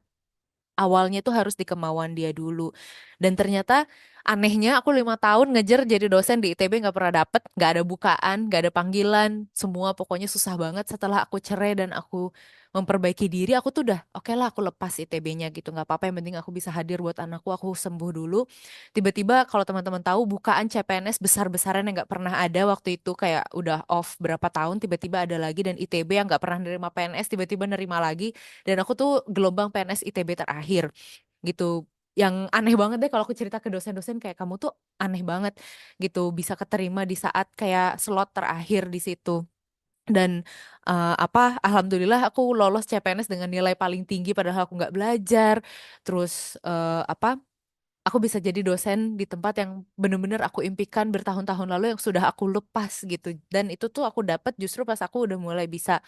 Speaker 2: awalnya tuh harus di kemauan dia dulu. Dan ternyata anehnya aku 5 tahun ngejar jadi dosen di ITB nggak pernah dapet, nggak ada bukaan, nggak ada panggilan, semua pokoknya susah banget. Setelah aku cerai dan aku memperbaiki diri, aku tuh udah oke lah, aku lepas ITB-nya gitu, nggak apa-apa, yang penting aku bisa hadir buat anakku, aku sembuh dulu. Tiba-tiba kalau teman-teman tahu, bukaan CPNS besar-besaran yang nggak pernah ada waktu itu, kayak udah off berapa tahun, tiba-tiba ada lagi. Dan ITB yang nggak pernah nerima PNS tiba-tiba nerima lagi. Dan aku tuh gelombang PNS ITB terakhir gitu. Yang aneh banget deh kalau aku cerita ke dosen-dosen, kayak kamu tuh aneh banget gitu bisa keterima di saat kayak slot terakhir di situ. Dan apa, alhamdulillah aku lolos CPNS dengan nilai paling tinggi padahal aku nggak belajar. Terus apa, aku bisa jadi dosen di tempat yang bener-bener aku impikan bertahun-tahun lalu, yang sudah aku lepas gitu. Dan itu tuh aku dapat justru pas aku udah mulai bisa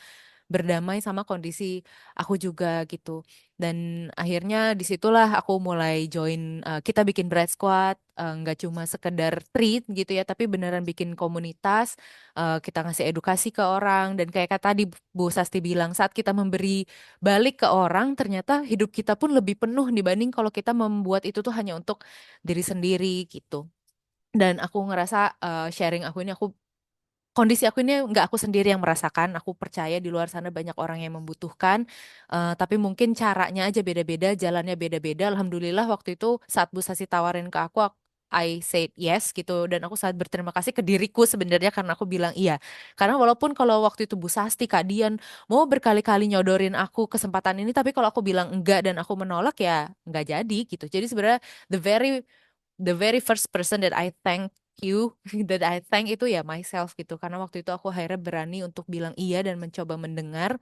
Speaker 2: berdamai sama kondisi aku juga gitu. Dan akhirnya disitulah aku mulai join, kita bikin Bright Squad, nggak cuma sekedar treat gitu ya, tapi beneran bikin komunitas, kita ngasih edukasi ke orang, dan kayak kata tadi Bu Sasti bilang, saat kita memberi balik ke orang, ternyata hidup kita pun lebih penuh dibanding kalau kita membuat itu tuh hanya untuk diri sendiri gitu. Dan aku ngerasa sharing aku ini, kondisi aku ini nggak aku sendiri yang merasakan. Aku percaya di luar sana banyak orang yang membutuhkan, tapi mungkin caranya aja beda-beda, jalannya beda-beda. Alhamdulillah waktu itu saat Bu Sasi tawarin ke aku, I said yes gitu, dan aku sangat berterima kasih ke diriku sebenarnya karena aku bilang iya. Karena walaupun kalau waktu itu Bu Sasti, Kak Dian mau berkali-kali nyodorin aku kesempatan ini, tapi kalau aku bilang enggak dan aku menolak ya nggak jadi gitu. Jadi sebenarnya the very the very first person that I thank you, that I thank itu ya myself gitu, karena waktu itu aku akhirnya berani untuk bilang iya dan mencoba mendengar.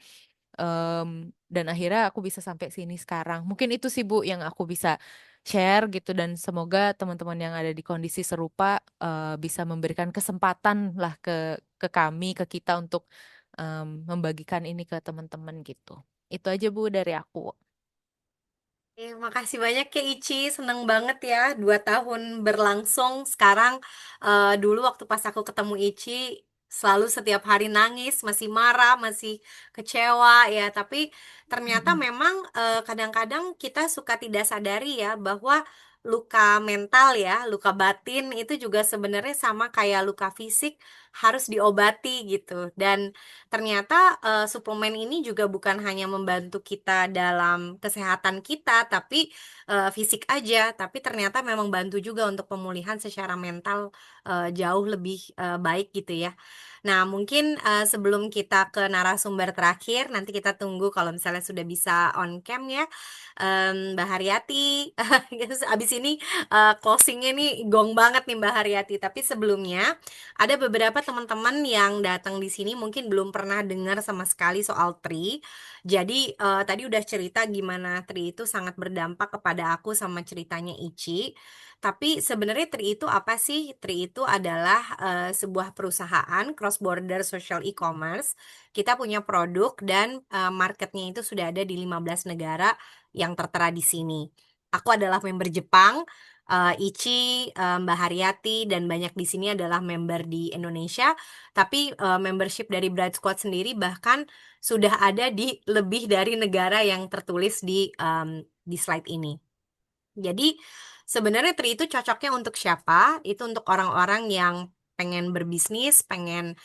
Speaker 2: Dan akhirnya aku bisa sampai sini sekarang. Mungkin itu sih Bu yang aku bisa share gitu, dan semoga teman-teman yang ada di kondisi serupa bisa memberikan kesempatan lah ke kami, ke kita untuk membagikan ini ke teman-teman gitu. Itu aja Bu dari aku.
Speaker 1: Makasih banyak ya Ici, seneng banget ya 2 tahun berlangsung. Sekarang dulu waktu pas aku ketemu Ici selalu setiap hari nangis, masih marah, masih kecewa ya. Tapi ternyata
Speaker 2: Mm-mm.
Speaker 1: memang kadang-kadang kita suka tidak sadari ya bahwa luka mental ya, luka batin itu juga sebenarnya sama kayak luka fisik harus diobati gitu. Dan ternyata suplemen ini juga bukan hanya membantu kita dalam kesehatan kita, tapi fisik aja, tapi ternyata memang bantu juga untuk pemulihan secara mental jauh lebih baik gitu ya. Nah, mungkin sebelum kita ke narasumber terakhir, nanti kita tunggu kalau misalnya sudah bisa on cam ya, Mbak Haryati. Abis ini closingnya nih gong banget nih Mbak Haryati. Tapi sebelumnya ada beberapa teman-teman yang datang di sini mungkin belum pernah dengar sama sekali soal Tri. Jadi tadi udah cerita gimana Tri itu sangat berdampak kepada aku sama ceritanya Ici. Tapi sebenarnya Tri itu apa sih? Tri itu adalah sebuah perusahaan cross border social e-commerce. Kita punya produk dan marketnya itu sudah ada di 15 negara yang tertera di sini. Aku adalah member Jepang, Ici, Mbak Haryati, dan banyak di sini adalah member di Indonesia. Tapi membership dari Bright Squad sendiri bahkan sudah ada di lebih dari negara yang tertulis di slide ini. Jadi sebenarnya Tri itu cocoknya untuk siapa? Itu untuk orang-orang yang pengen berbisnis, pengen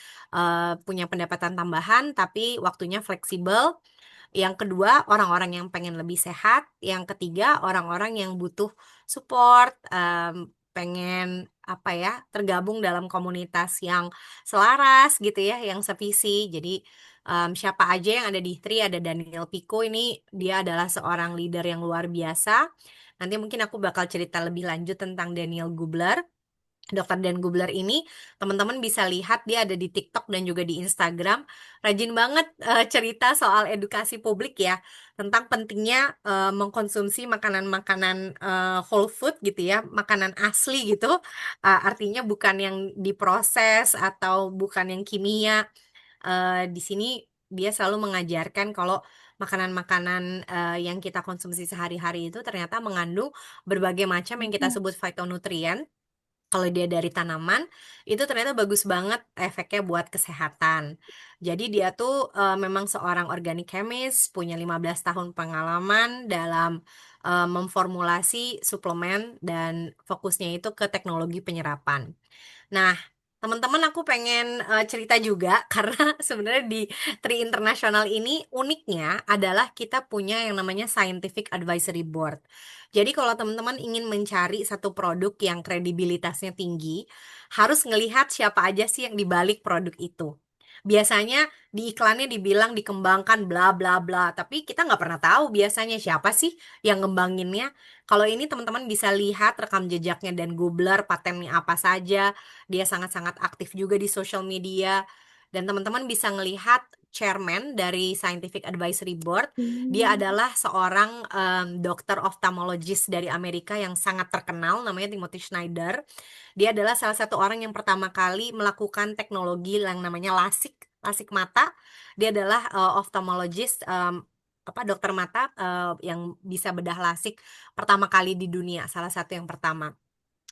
Speaker 1: punya pendapatan tambahan, tapi waktunya fleksibel. Yang kedua, orang-orang yang pengen lebih sehat. Yang ketiga, orang-orang yang butuh support, pengen apa ya, tergabung dalam komunitas yang selaras gitu ya, yang sevisi. Jadi siapa aja yang ada di Tri, ada Daniel Pico ini, dia adalah seorang leader yang luar biasa. Nanti mungkin aku bakal cerita lebih lanjut tentang Daniel Gubler. Dokter Dan Gubler ini, teman-teman bisa lihat dia ada di TikTok dan juga di Instagram. Rajin banget cerita soal edukasi publik ya, tentang pentingnya mengkonsumsi makanan-makanan whole food gitu ya, makanan asli gitu. Artinya bukan yang diproses atau bukan yang kimia. Di sini dia selalu mengajarkan kalau makanan-makanan yang kita konsumsi sehari-hari itu ternyata mengandung berbagai macam yang kita sebut phytonutrien. Kalau dia dari tanaman, itu ternyata bagus banget efeknya buat kesehatan. Jadi dia tuh memang seorang organic chemist, punya 15 tahun pengalaman dalam memformulasi suplemen dan fokusnya itu ke teknologi penyerapan. Nah, teman-teman aku pengen cerita juga karena sebenarnya di Tri International ini uniknya adalah kita punya yang namanya Scientific Advisory Board. Jadi kalau teman-teman ingin mencari satu produk yang kredibilitasnya tinggi, harus ngelihat siapa aja sih yang dibalik produk itu. Biasanya di iklannya dibilang dikembangkan bla bla bla, tapi kita nggak pernah tahu biasanya siapa sih yang ngembanginnya. Kalau ini teman-teman bisa lihat rekam jejaknya dan Gubler, patennya apa saja. Dia sangat-sangat aktif juga di social media. Dan teman-teman bisa ngelihat chairman dari Scientific Advisory Board. Dia
Speaker 2: Hmm.
Speaker 1: adalah seorang dokter ophthalmologist dari Amerika yang sangat terkenal, namanya Timothy Schneider. Dia adalah salah satu orang yang pertama kali melakukan teknologi yang namanya LASIK. lasik mata. Dia adalah ophthalmologist, apa dokter mata yang bisa bedah lasik pertama kali di dunia, salah satu yang pertama.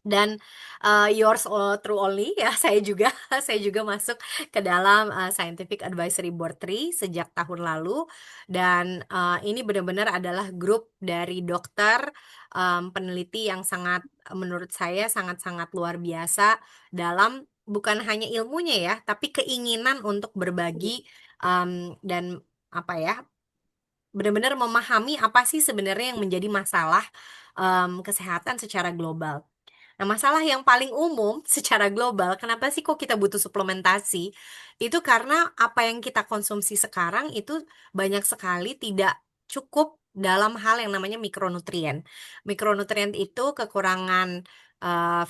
Speaker 1: Dan yours true only ya, saya juga saya juga masuk ke dalam Scientific Advisory Board 3 sejak tahun lalu. Dan ini benar-benar adalah grup dari dokter, peneliti yang sangat, menurut saya sangat-sangat luar biasa dalam bukan hanya ilmunya ya, tapi keinginan untuk berbagi, dan apa ya, benar-benar memahami apa sih sebenarnya yang menjadi masalah kesehatan secara global. Nah, masalah yang paling umum secara global, kenapa sih kok kita butuh suplementasi? Itu karena apa yang kita konsumsi sekarang itu banyak sekali tidak cukup dalam hal yang namanya mikronutrien. Mikronutrien itu kekurangan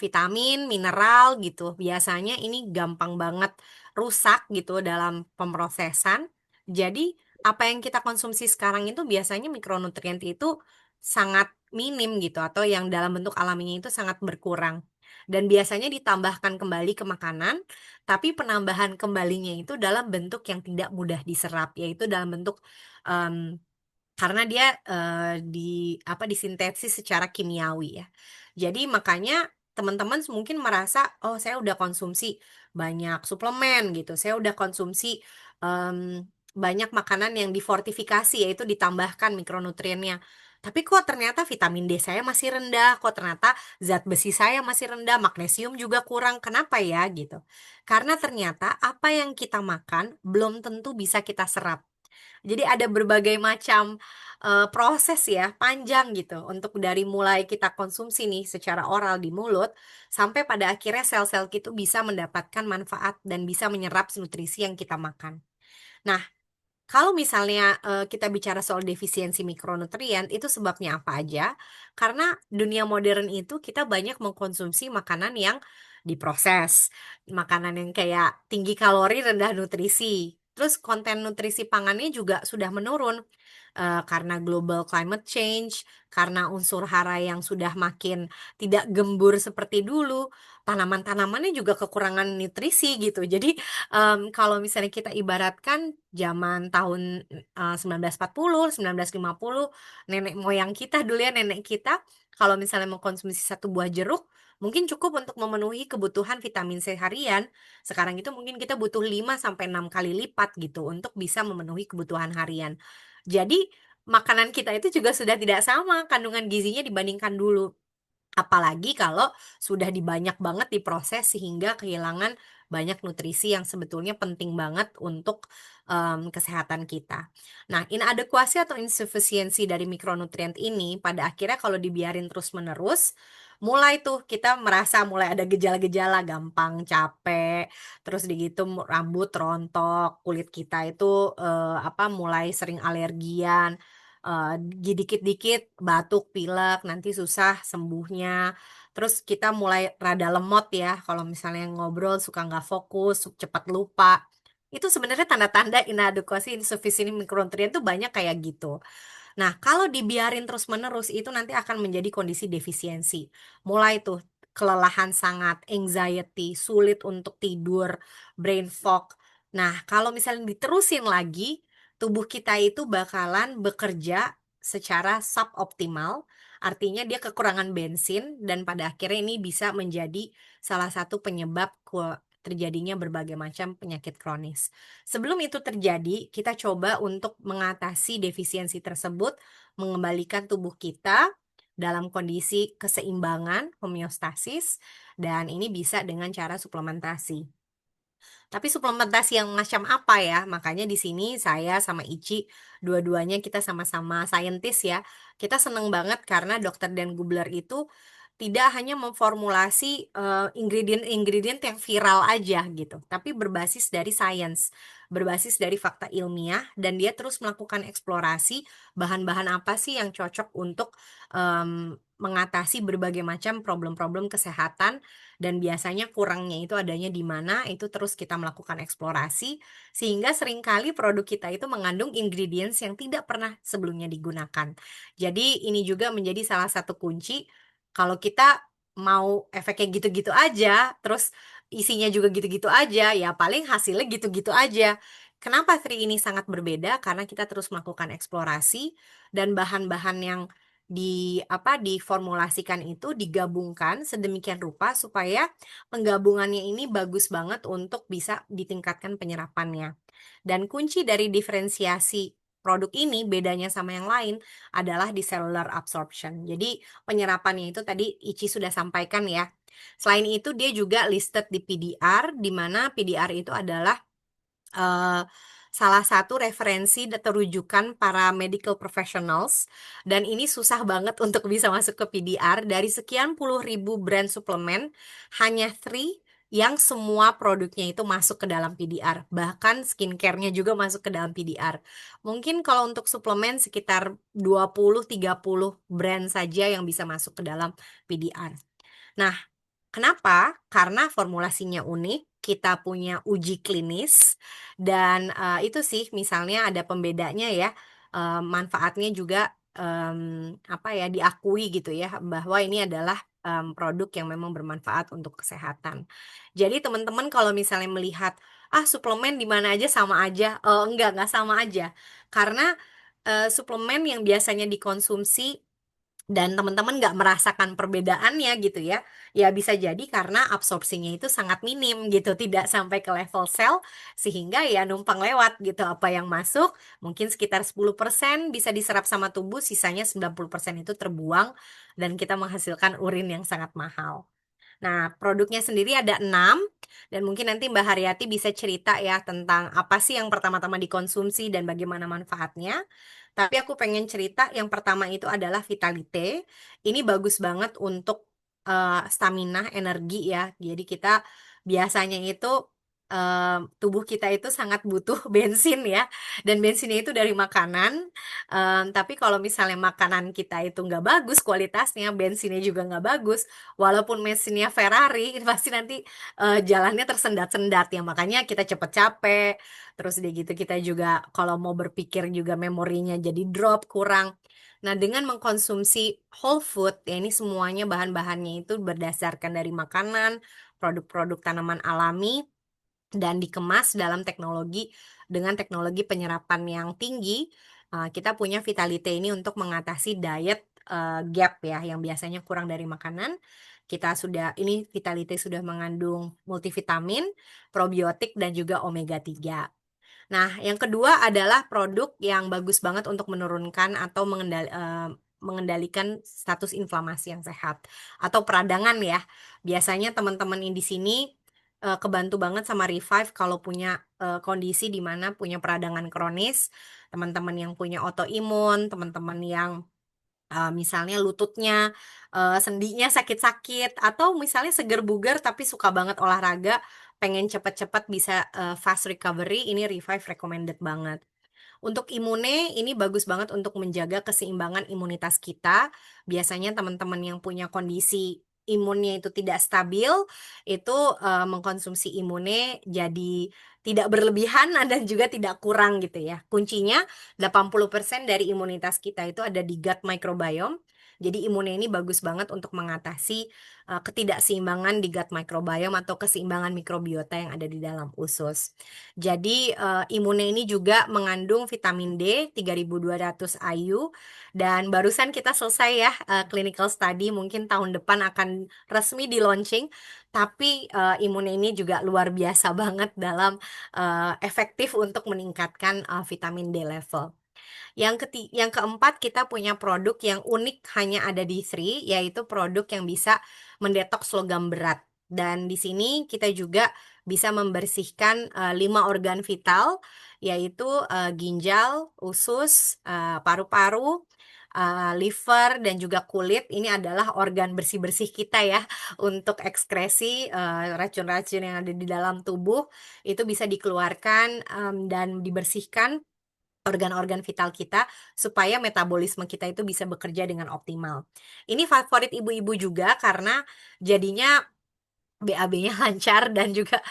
Speaker 1: vitamin, mineral gitu. Biasanya ini gampang banget rusak gitu dalam pemrosesan. Jadi, apa yang kita konsumsi sekarang itu biasanya mikronutrien itu sangat minim gitu, atau yang dalam bentuk alaminya itu sangat berkurang. Dan biasanya ditambahkan kembali ke makanan, tapi penambahan kembalinya itu dalam bentuk yang tidak mudah diserap, yaitu dalam bentuk, em, karena dia disintesis secara kimiawi ya. Jadi makanya teman-teman mungkin merasa, oh saya udah konsumsi banyak suplemen gitu, saya udah konsumsi em, banyak makanan yang difortifikasi, yaitu ditambahkan mikronutriennya. Tapi kok ternyata vitamin D saya masih rendah, kok ternyata zat besi saya masih rendah, magnesium juga kurang. Kenapa ya gitu? Karena ternyata apa yang kita makan belum tentu bisa kita serap. Jadi ada berbagai macam proses ya, panjang gitu untuk dari mulai kita konsumsi nih secara oral di mulut sampai pada akhirnya sel-sel itu bisa mendapatkan manfaat dan bisa menyerap nutrisi yang kita makan. Nah, kalau misalnya kita bicara soal defisiensi mikronutrien, itu sebabnya apa aja? Karena dunia modern itu kita banyak mengkonsumsi makanan yang diproses, makanan yang kayak tinggi kalori, rendah nutrisi. Terus konten nutrisi pangannya juga sudah menurun karena global climate change, karena unsur hara yang sudah makin tidak gembur seperti dulu, tanaman-tanamannya juga kekurangan nutrisi gitu. Jadi kalau misalnya kita ibaratkan zaman tahun 1940, 1950, nenek moyang kita dulu ya, nenek kita, kalau misalnya mengkonsumsi satu buah jeruk, mungkin cukup untuk memenuhi kebutuhan vitamin C harian. Sekarang itu mungkin kita butuh 5 sampai 6 kali lipat gitu untuk bisa memenuhi kebutuhan harian. Jadi makanan kita itu juga sudah tidak sama kandungan gizinya dibandingkan dulu. Apalagi kalau sudah dibanyak banget diproses sehingga kehilangan banyak nutrisi yang sebetulnya penting banget untuk kesehatan kita. Nah, inadequasi atau insufisiensi dari mikronutrien ini pada akhirnya kalau dibiarin terus-menerus, mulai tuh kita merasa mulai ada gejala-gejala gampang capek, terus begitu rambut rontok, kulit kita itu mulai sering alergian, dikit-dikit batuk, pilek, nanti susah sembuhnya. Terus kita mulai rada lemot ya, kalau misalnya ngobrol suka nggak fokus, cepat lupa. Itu sebenarnya tanda-tanda inadequasi insufficient mikronutrien tuh banyak kayak gitu. Nah, kalau dibiarin terus-menerus itu nanti akan menjadi kondisi defisiensi. Mulai tuh kelelahan sangat, anxiety, sulit untuk tidur, brain fog. Nah, kalau misalnya diterusin lagi, tubuh kita itu bakalan bekerja secara suboptimal. Artinya dia kekurangan bensin dan pada akhirnya ini bisa menjadi salah satu penyebab terjadinya berbagai macam penyakit kronis. Sebelum itu terjadi, kita coba untuk mengatasi defisiensi tersebut, mengembalikan tubuh kita dalam kondisi keseimbangan, homeostasis, dan ini bisa dengan cara suplementasi. Tapi suplementasi yang macam apa ya? Makanya di sini saya sama Ici, dua-duanya kita sama-sama saintis ya. Kita seneng banget karena dokter Dan Gubler itu tidak hanya memformulasi ingredient-ingredient yang viral aja gitu, tapi berbasis dari sains, berbasis dari fakta ilmiah, dan dia terus melakukan eksplorasi bahan-bahan apa sih yang cocok untuk mengatasi berbagai macam problem-problem kesehatan, dan biasanya kurangnya itu adanya di mana, itu terus kita melakukan eksplorasi, sehingga seringkali produk kita itu mengandung ingredients yang tidak pernah sebelumnya digunakan. Jadi ini juga menjadi salah satu kunci kalau kita mau efek kayak gitu-gitu aja, terus isinya juga gitu-gitu aja, ya paling hasilnya gitu-gitu aja. Kenapa Tri ini sangat berbeda? Karena kita terus melakukan eksplorasi dan bahan-bahan yang diformulasikan itu digabungkan sedemikian rupa supaya penggabungannya ini bagus banget untuk bisa ditingkatkan penyerapannya. Dan kunci dari diferensiasi produk ini bedanya sama yang lain adalah di cellular absorption. Jadi penyerapannya itu tadi Ichi sudah sampaikan ya. Selain itu dia juga listed di PDR, di mana PDR itu adalah eh, salah satu referensi atau rujukan para medical professionals, dan ini susah banget untuk bisa masuk ke PDR. Dari sekian puluh ribu brand suplemen, hanya three yang semua produknya itu masuk ke dalam PDR, bahkan skincare-nya juga masuk ke dalam PDR. Mungkin kalau untuk suplemen sekitar 20-30 brand saja yang bisa masuk ke dalam PDR. Nah, kenapa? Karena formulasinya unik, kita punya uji klinis, dan itu sih misalnya ada pembedanya ya, manfaatnya juga apa ya diakui gitu ya bahwa ini adalah produk yang memang bermanfaat untuk kesehatan. Jadi teman-teman kalau misalnya melihat suplemen di mana aja sama aja, enggak sama aja, karena suplemen yang biasanya dikonsumsi dan teman-teman nggak merasakan perbedaannya gitu ya, ya bisa jadi karena absorpsinya itu sangat minim gitu, tidak sampai ke level sel, sehingga ya numpang lewat gitu, apa yang masuk mungkin sekitar 10% bisa diserap sama tubuh, sisanya 90% itu terbuang dan kita menghasilkan urin yang sangat mahal. Nah, produknya sendiri ada 6, dan mungkin nanti Mbak Haryati bisa cerita ya tentang apa sih yang pertama-tama dikonsumsi dan bagaimana manfaatnya. Tapi aku pengen cerita yang pertama itu adalah Vitalite. Ini bagus banget untuk stamina, energi ya. Jadi kita biasanya itu tubuh kita itu sangat butuh bensin ya. Dan bensinnya itu dari makanan. Tapi kalau misalnya makanan kita itu nggak bagus kualitasnya, bensinnya juga nggak bagus, walaupun mesinnya Ferrari, pasti nanti jalannya tersendat-sendat ya. Makanya kita cepet capek. Terus udah gitu kita juga kalau mau berpikir juga memorinya jadi drop, kurang. Nah, dengan mengkonsumsi whole food, ya ini semuanya bahan-bahannya itu berdasarkan dari makanan, produk-produk tanaman alami, dan dikemas dalam teknologi penyerapan yang tinggi. Kita punya Vitalite ini untuk mengatasi diet gap ya, yang biasanya kurang dari makanan. Ini Vitalite sudah mengandung multivitamin, probiotik, dan juga omega 3. Nah, yang kedua adalah produk yang bagus banget untuk menurunkan atau mengendalikan status inflamasi yang sehat atau peradangan ya. Biasanya teman-teman ini di sini kebantu banget sama Revive kalau punya kondisi di mana punya peradangan kronis, teman-teman yang punya autoimun, teman-teman yang misalnya lututnya, sendinya sakit-sakit, atau misalnya seger bugar tapi suka banget olahraga, pengen cepet-cepet bisa fast recovery, ini Revive recommended banget. Untuk imune, ini bagus banget untuk menjaga keseimbangan imunitas kita. Biasanya teman-teman yang punya kondisi imunnya itu tidak stabil, itu mengkonsumsi imune jadi tidak berlebihan dan juga tidak kurang gitu ya. Kuncinya 80% dari imunitas kita itu ada di gut microbiome. Jadi imunnya ini bagus banget untuk mengatasi ketidakseimbangan di gut microbiome atau keseimbangan mikrobiota yang ada di dalam usus. Jadi Imune ini juga mengandung vitamin D 3200 IU, dan barusan kita selesai ya clinical study, mungkin tahun depan akan resmi di launching. Tapi Imune ini juga luar biasa banget dalam efektif untuk meningkatkan vitamin D level. Yang keempat, kita punya produk yang unik hanya ada di Sri, yaitu produk yang bisa mendetoks logam berat. Dan di sini kita juga bisa membersihkan 5 organ vital, yaitu ginjal, usus, paru-paru, liver, dan juga kulit. Ini adalah organ bersih-bersih kita ya, untuk ekskresi racun-racun yang ada di dalam tubuh, itu bisa dikeluarkan dan dibersihkan organ-organ vital kita supaya metabolisme kita itu bisa bekerja dengan optimal. Ini favorit ibu-ibu juga karena jadinya BAB-nya lancar, dan juga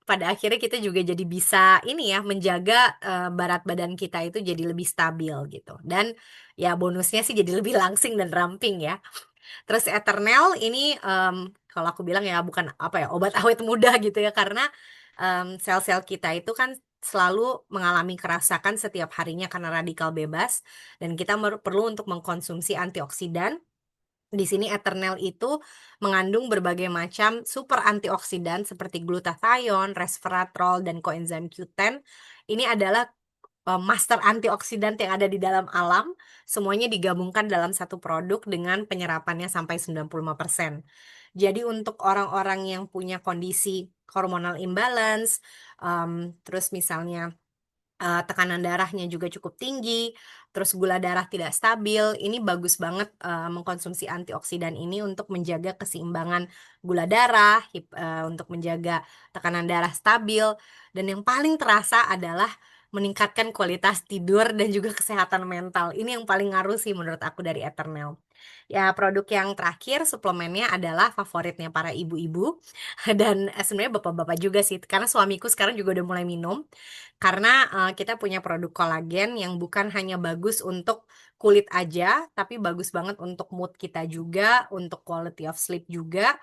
Speaker 1: pada akhirnya kita juga jadi bisa ini ya menjaga berat badan kita itu jadi lebih stabil gitu. Dan ya bonusnya sih jadi lebih langsing dan ramping ya. Terus Eternal ini kalau aku bilang ya bukan apa ya obat awet muda gitu ya, karena sel-sel kita itu kan selalu mengalami kerusakan setiap harinya karena radikal bebas, dan kita perlu untuk mengkonsumsi antioksidan. Di sini Eternal itu mengandung berbagai macam super antioksidan seperti glutathione, resveratrol, dan coenzim Q10. Ini adalah master antioksidan yang ada di dalam alam. Semuanya digabungkan dalam satu produk dengan penyerapannya sampai 95%. Jadi untuk orang-orang yang punya kondisi hormonal imbalance, terus misalnya tekanan darahnya juga cukup tinggi, terus gula darah tidak stabil. Ini bagus banget mengkonsumsi antioksidan ini untuk menjaga keseimbangan gula darah, untuk menjaga tekanan darah stabil, dan yang paling terasa adalah meningkatkan kualitas tidur dan juga kesehatan mental. Ini yang paling ngaruh sih menurut aku dari Eternal. Ya, produk yang terakhir suplemennya adalah favoritnya para ibu-ibu dan sebenarnya bapak-bapak juga sih, karena suamiku sekarang juga udah mulai minum. Karena kita punya produk kolagen yang bukan hanya bagus untuk kulit aja, tapi bagus banget untuk mood kita juga, untuk quality of sleep juga.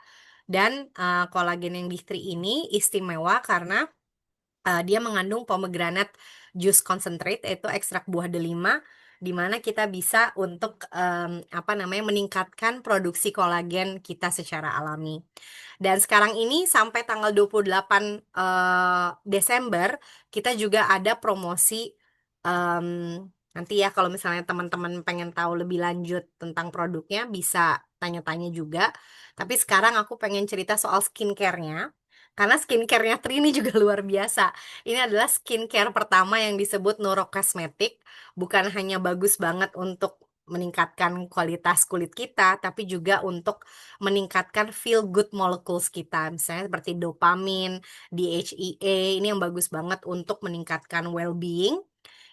Speaker 1: Dan kolagen yang di Tree ini istimewa karena dia mengandung pomegranate juice concentrate, yaitu ekstrak buah delima, di mana kita bisa untuk apa namanya meningkatkan produksi kolagen kita secara alami. Dan sekarang ini sampai tanggal 28 Desember kita juga ada promosi, em, nanti ya kalau misalnya teman-teman pengen tahu lebih lanjut tentang produknya bisa tanya-tanya juga. Tapi sekarang aku pengen cerita soal skincare-nya. Karena skincare-nya Tri ini juga luar biasa. Ini adalah skincare pertama yang disebut neurokosmetik. Bukan hanya bagus banget untuk meningkatkan kualitas kulit kita, tapi juga untuk meningkatkan feel good molecules kita. Misalnya seperti dopamin, DHEA, ini yang bagus banget untuk meningkatkan well-being.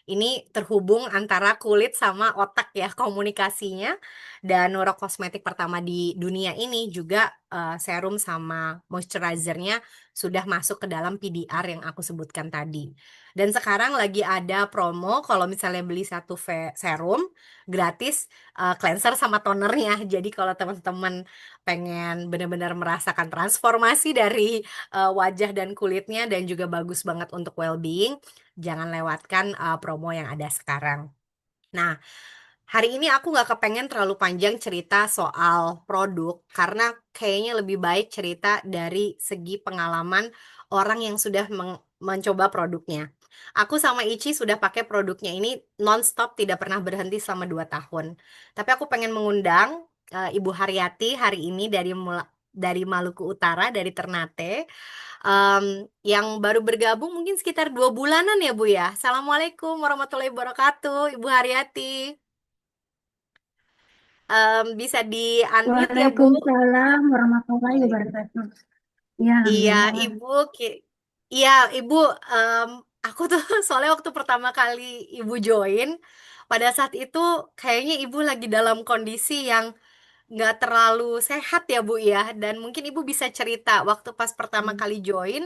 Speaker 1: Ini terhubung antara kulit sama otak ya komunikasinya. Dan neurokosmetik pertama di dunia ini juga serum sama moisturizernya sudah masuk ke dalam PDR yang aku sebutkan tadi. Dan sekarang lagi ada promo kalau misalnya beli satu serum gratis cleanser sama tonernya. Jadi kalau teman-teman pengen benar-benar merasakan transformasi dari wajah dan kulitnya dan juga bagus banget untuk well-being, jangan lewatkan promo yang ada sekarang. Nah, hari ini aku nggak kepengen terlalu panjang cerita soal produk karena kayaknya lebih baik cerita dari segi pengalaman orang yang sudah mencoba produknya. Aku sama Ici sudah pakai produknya ini nonstop, tidak pernah berhenti selama 2 tahun. Tapi aku pengen mengundang Ibu Haryati hari ini dari Maluku Utara, dari Ternate, em, yang baru bergabung mungkin sekitar 2 bulanan ya Bu ya. Assalamualaikum warahmatullahi wabarakatuh, Ibu Haryati. Bisa di-unmute ya, Bu?
Speaker 3: Waalaikumsalam warahmatullahi
Speaker 1: Waalaikumsalam.
Speaker 3: wabarakatuh. Ya,
Speaker 1: Iya,
Speaker 3: alhamdulillah.
Speaker 1: Ibu. Iya, Ibu. em, aku tuh soalnya waktu pertama kali Ibu join, pada saat itu kayaknya Ibu lagi dalam kondisi yang nggak terlalu sehat ya, Bu ya. Dan mungkin Ibu bisa cerita waktu pas pertama kali join,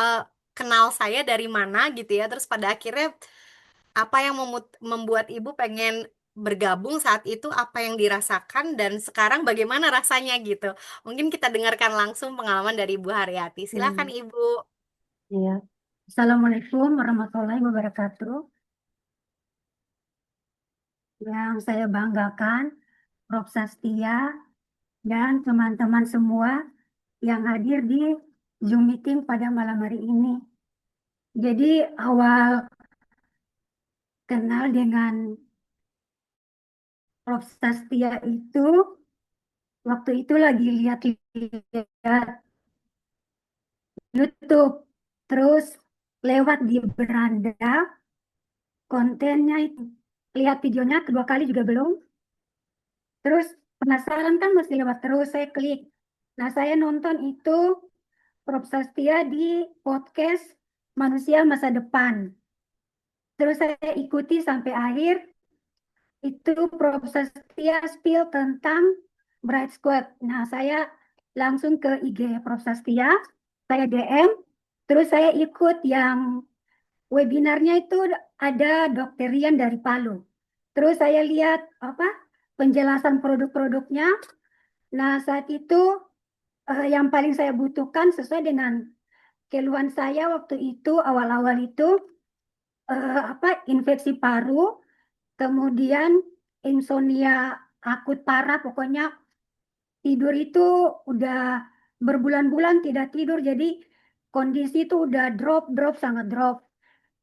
Speaker 1: eh, kenal saya dari mana gitu ya. Terus pada akhirnya apa yang membuat ibu pengen bergabung saat itu, apa yang dirasakan, dan sekarang bagaimana rasanya gitu. Mungkin kita dengarkan langsung pengalaman dari Ibu Haryati. Silakan
Speaker 3: Hmm,
Speaker 1: Ibu.
Speaker 3: ya. Assalamualaikum warahmatullahi wabarakatuh. Yang saya banggakan, Prof. Sastia dan teman-teman semua yang hadir di Zoom meeting pada malam hari ini. Jadi awal kenal dengan Prof. Sastia itu waktu itu lagi lihat-lihat YouTube, terus lewat di beranda kontennya itu. Lihat videonya kedua kali juga belum. Terus penasaran kan masih lewat terus, saya klik. Nah, saya nonton itu Prof. Sastia di podcast Manusia Masa Depan. Terus saya ikuti sampai akhir. Itu Prof. Sastia spill tentang Bright Squad. Nah, saya langsung ke IG Prof. Sastia, saya DM, terus saya ikut yang webinarnya itu ada Dokter Rian dari Palu. Terus saya lihat apa penjelasan produk-produknya. Nah, saat itu yang paling saya butuhkan sesuai dengan keluhan saya waktu itu awal-awal itu apa infeksi paru, kemudian insomnia akut parah, pokoknya tidur itu udah berbulan-bulan tidak tidur, jadi kondisi itu udah drop sangat drop.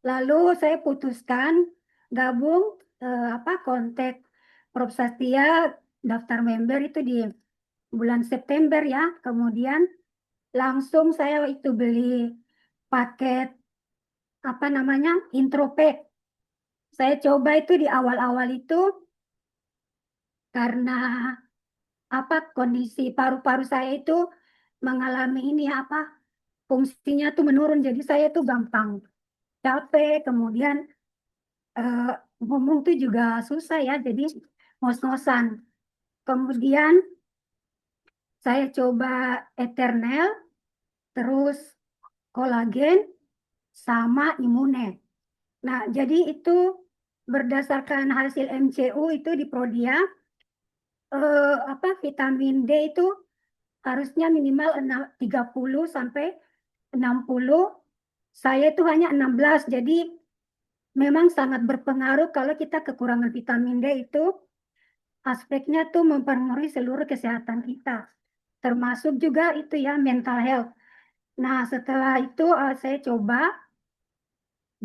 Speaker 3: Lalu saya putuskan gabung apa kontak Prof Sastia daftar member itu di bulan September ya. Kemudian langsung saya itu beli paket apa namanya Intropek. Saya coba itu di awal-awal itu karena apa kondisi paru-paru saya itu mengalami ini apa fungsinya tuh menurun. Jadi saya tuh gampang capek, kemudian eh, ngomong tuh juga susah ya, jadi ngos-ngosan. Kemudian saya coba Eternel, terus kolagen, sama Immune. Nah, jadi itu berdasarkan hasil MCU itu di Prodia, apa vitamin D itu harusnya minimal 30 sampai 60. Saya itu hanya 16. Jadi memang sangat berpengaruh kalau kita kekurangan vitamin D itu aspeknya tuh mempengaruhi seluruh kesehatan kita. Termasuk juga itu ya mental health. Nah, setelah itu saya coba.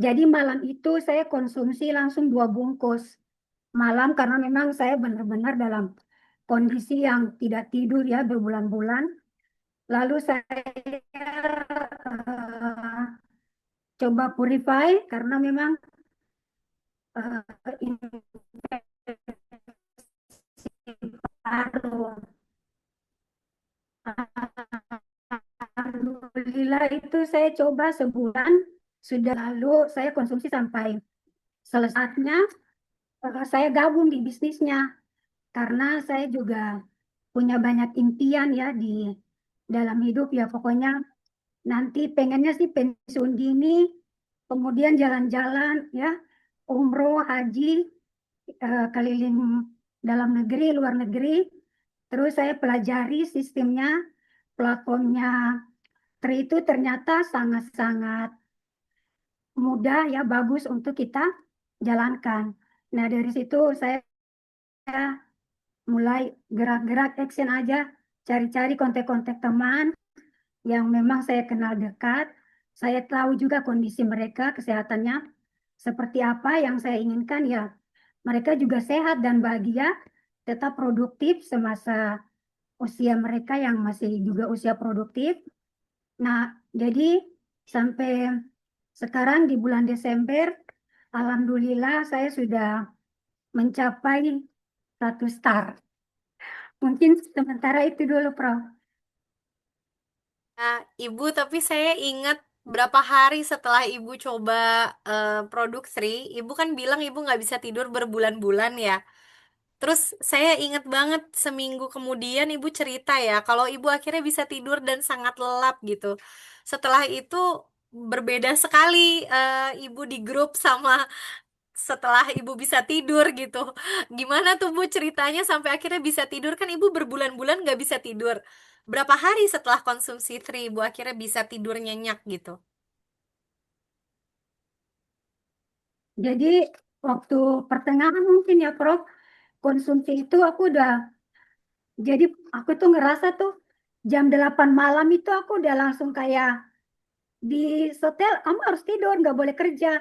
Speaker 3: Jadi malam itu saya konsumsi langsung 2 bungkus malam karena memang saya benar-benar dalam kondisi yang tidak tidur ya berbulan-bulan. Lalu saya coba purify karena memang infeksi paru. Alhamdulillah itu saya coba sebulan sudah lalu saya konsumsi sampai selesainya saya gabung di bisnisnya karena saya juga punya banyak impian ya di dalam hidup ya pokoknya nanti pengennya sih pensiun dini kemudian jalan-jalan ya umroh haji keliling dalam negeri luar negeri terus saya pelajari sistemnya platformnya Tri itu ternyata sangat-sangat mudah ya bagus untuk kita jalankan. Nah dari situ saya mulai gerak-gerak action aja cari-cari kontak-kontak teman yang memang saya kenal dekat. Saya tahu juga kondisi mereka, kesehatannya seperti apa yang saya inginkan ya. Mereka juga sehat dan bahagia, tetap produktif semasa usia mereka yang masih juga usia produktif. Nah, jadi sampai sekarang di bulan Desember, alhamdulillah saya sudah mencapai 1 star. Mungkin sementara itu dulu, Prof.
Speaker 1: Nah, Ibu, tapi saya ingat berapa hari setelah Ibu coba produk Sri, Ibu kan bilang Ibu nggak bisa tidur berbulan-bulan ya. Terus saya ingat banget seminggu kemudian Ibu cerita ya, kalau Ibu akhirnya bisa tidur dan sangat lelap gitu. Setelah itu berbeda sekali Ibu di grup sama setelah Ibu bisa tidur gitu. Gimana tuh Bu ceritanya sampai akhirnya bisa tidur? Kan Ibu berbulan-bulan nggak bisa tidur. Berapa hari setelah konsumsi Tri Ibu akhirnya bisa tidur nyenyak gitu?
Speaker 3: Jadi waktu pertengahan mungkin ya, Prof, konsumsi itu aku udah, jadi aku tuh ngerasa tuh jam 8 malam itu aku udah langsung kayak di setel, kamu harus tidur, nggak boleh kerja.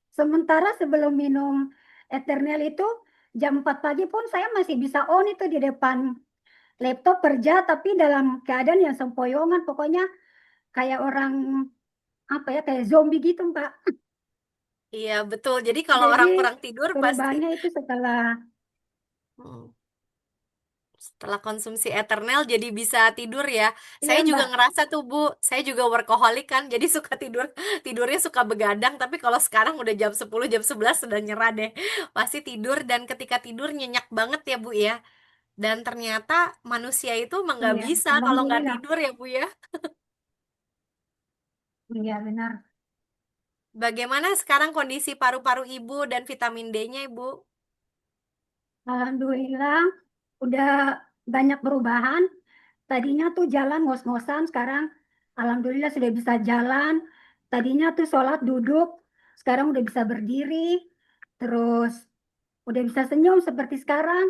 Speaker 3: Sementara sebelum minum Eternal itu jam 4 pagi pun saya masih bisa on itu di depan laptop kerja, tapi dalam keadaan yang sempoyongan, pokoknya kayak orang apa ya, kayak zombie gitu, Mbak.
Speaker 1: Iya betul. Jadi kalau
Speaker 3: Jadi
Speaker 1: orang kurang tidur pasti.
Speaker 3: perubahannya itu setelah,
Speaker 1: Hmm. Setelah konsumsi Eternal jadi bisa tidur ya. Saya
Speaker 3: iya
Speaker 1: juga
Speaker 3: Mbak,
Speaker 1: ngerasa tuh Bu, saya juga workaholic kan, jadi suka tidur, tidurnya suka begadang. Tapi kalau sekarang udah jam 10 jam 11 sudah nyerah deh. Pasti tidur dan ketika tidur nyenyak banget ya Bu ya. Dan ternyata manusia itu emang nggak
Speaker 3: iya,
Speaker 1: bisa kalau nggak
Speaker 3: Alhamdulillah,
Speaker 1: tidur ya Bu ya.
Speaker 3: iya benar.
Speaker 1: Bagaimana sekarang kondisi paru-paru Ibu dan vitamin D-nya Ibu?
Speaker 3: Alhamdulillah, udah banyak perubahan. Tadinya tuh jalan ngos-ngosan, sekarang alhamdulillah sudah bisa jalan. Tadinya tuh sholat duduk, sekarang udah bisa berdiri. Terus udah bisa senyum seperti sekarang.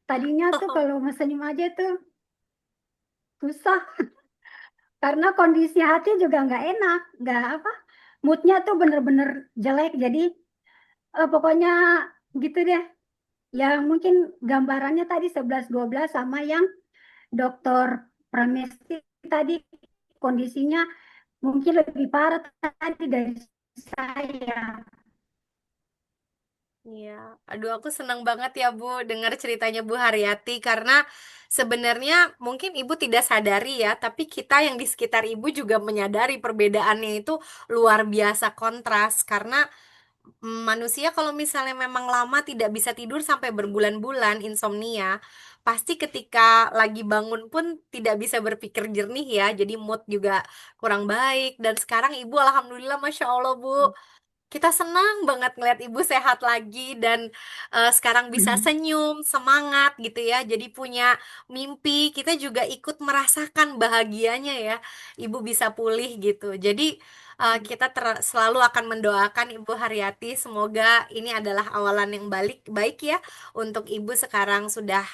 Speaker 3: Tadinya tuh kalau mau senyum aja tuh susah karena kondisi hati juga nggak enak, nggak apa, moodnya tuh bener-bener jelek. Jadi pokoknya gitu deh. Yang mungkin gambarannya tadi 11-12 sama yang Dokter Pramesti tadi kondisinya mungkin lebih parah tadi dari saya.
Speaker 1: Iya, aduh aku senang banget ya Bu dengar ceritanya Bu Haryati karena sebenarnya mungkin Ibu tidak sadari ya, tapi kita yang di sekitar Ibu juga menyadari perbedaannya itu luar biasa kontras karena manusia kalau misalnya memang lama tidak bisa tidur sampai berbulan-bulan insomnia, pasti ketika lagi bangun pun tidak bisa berpikir jernih ya, jadi mood juga kurang baik dan sekarang Ibu alhamdulillah Masya Allah Bu. Kita senang banget ngeliat ibu sehat lagi dan sekarang bisa senyum, semangat gitu ya. Jadi punya mimpi, kita juga ikut merasakan bahagianya ya. Ibu bisa pulih gitu. Jadi kita selalu akan mendoakan Ibu Haryati. Semoga ini adalah awalan yang baik ya untuk ibu sekarang sudah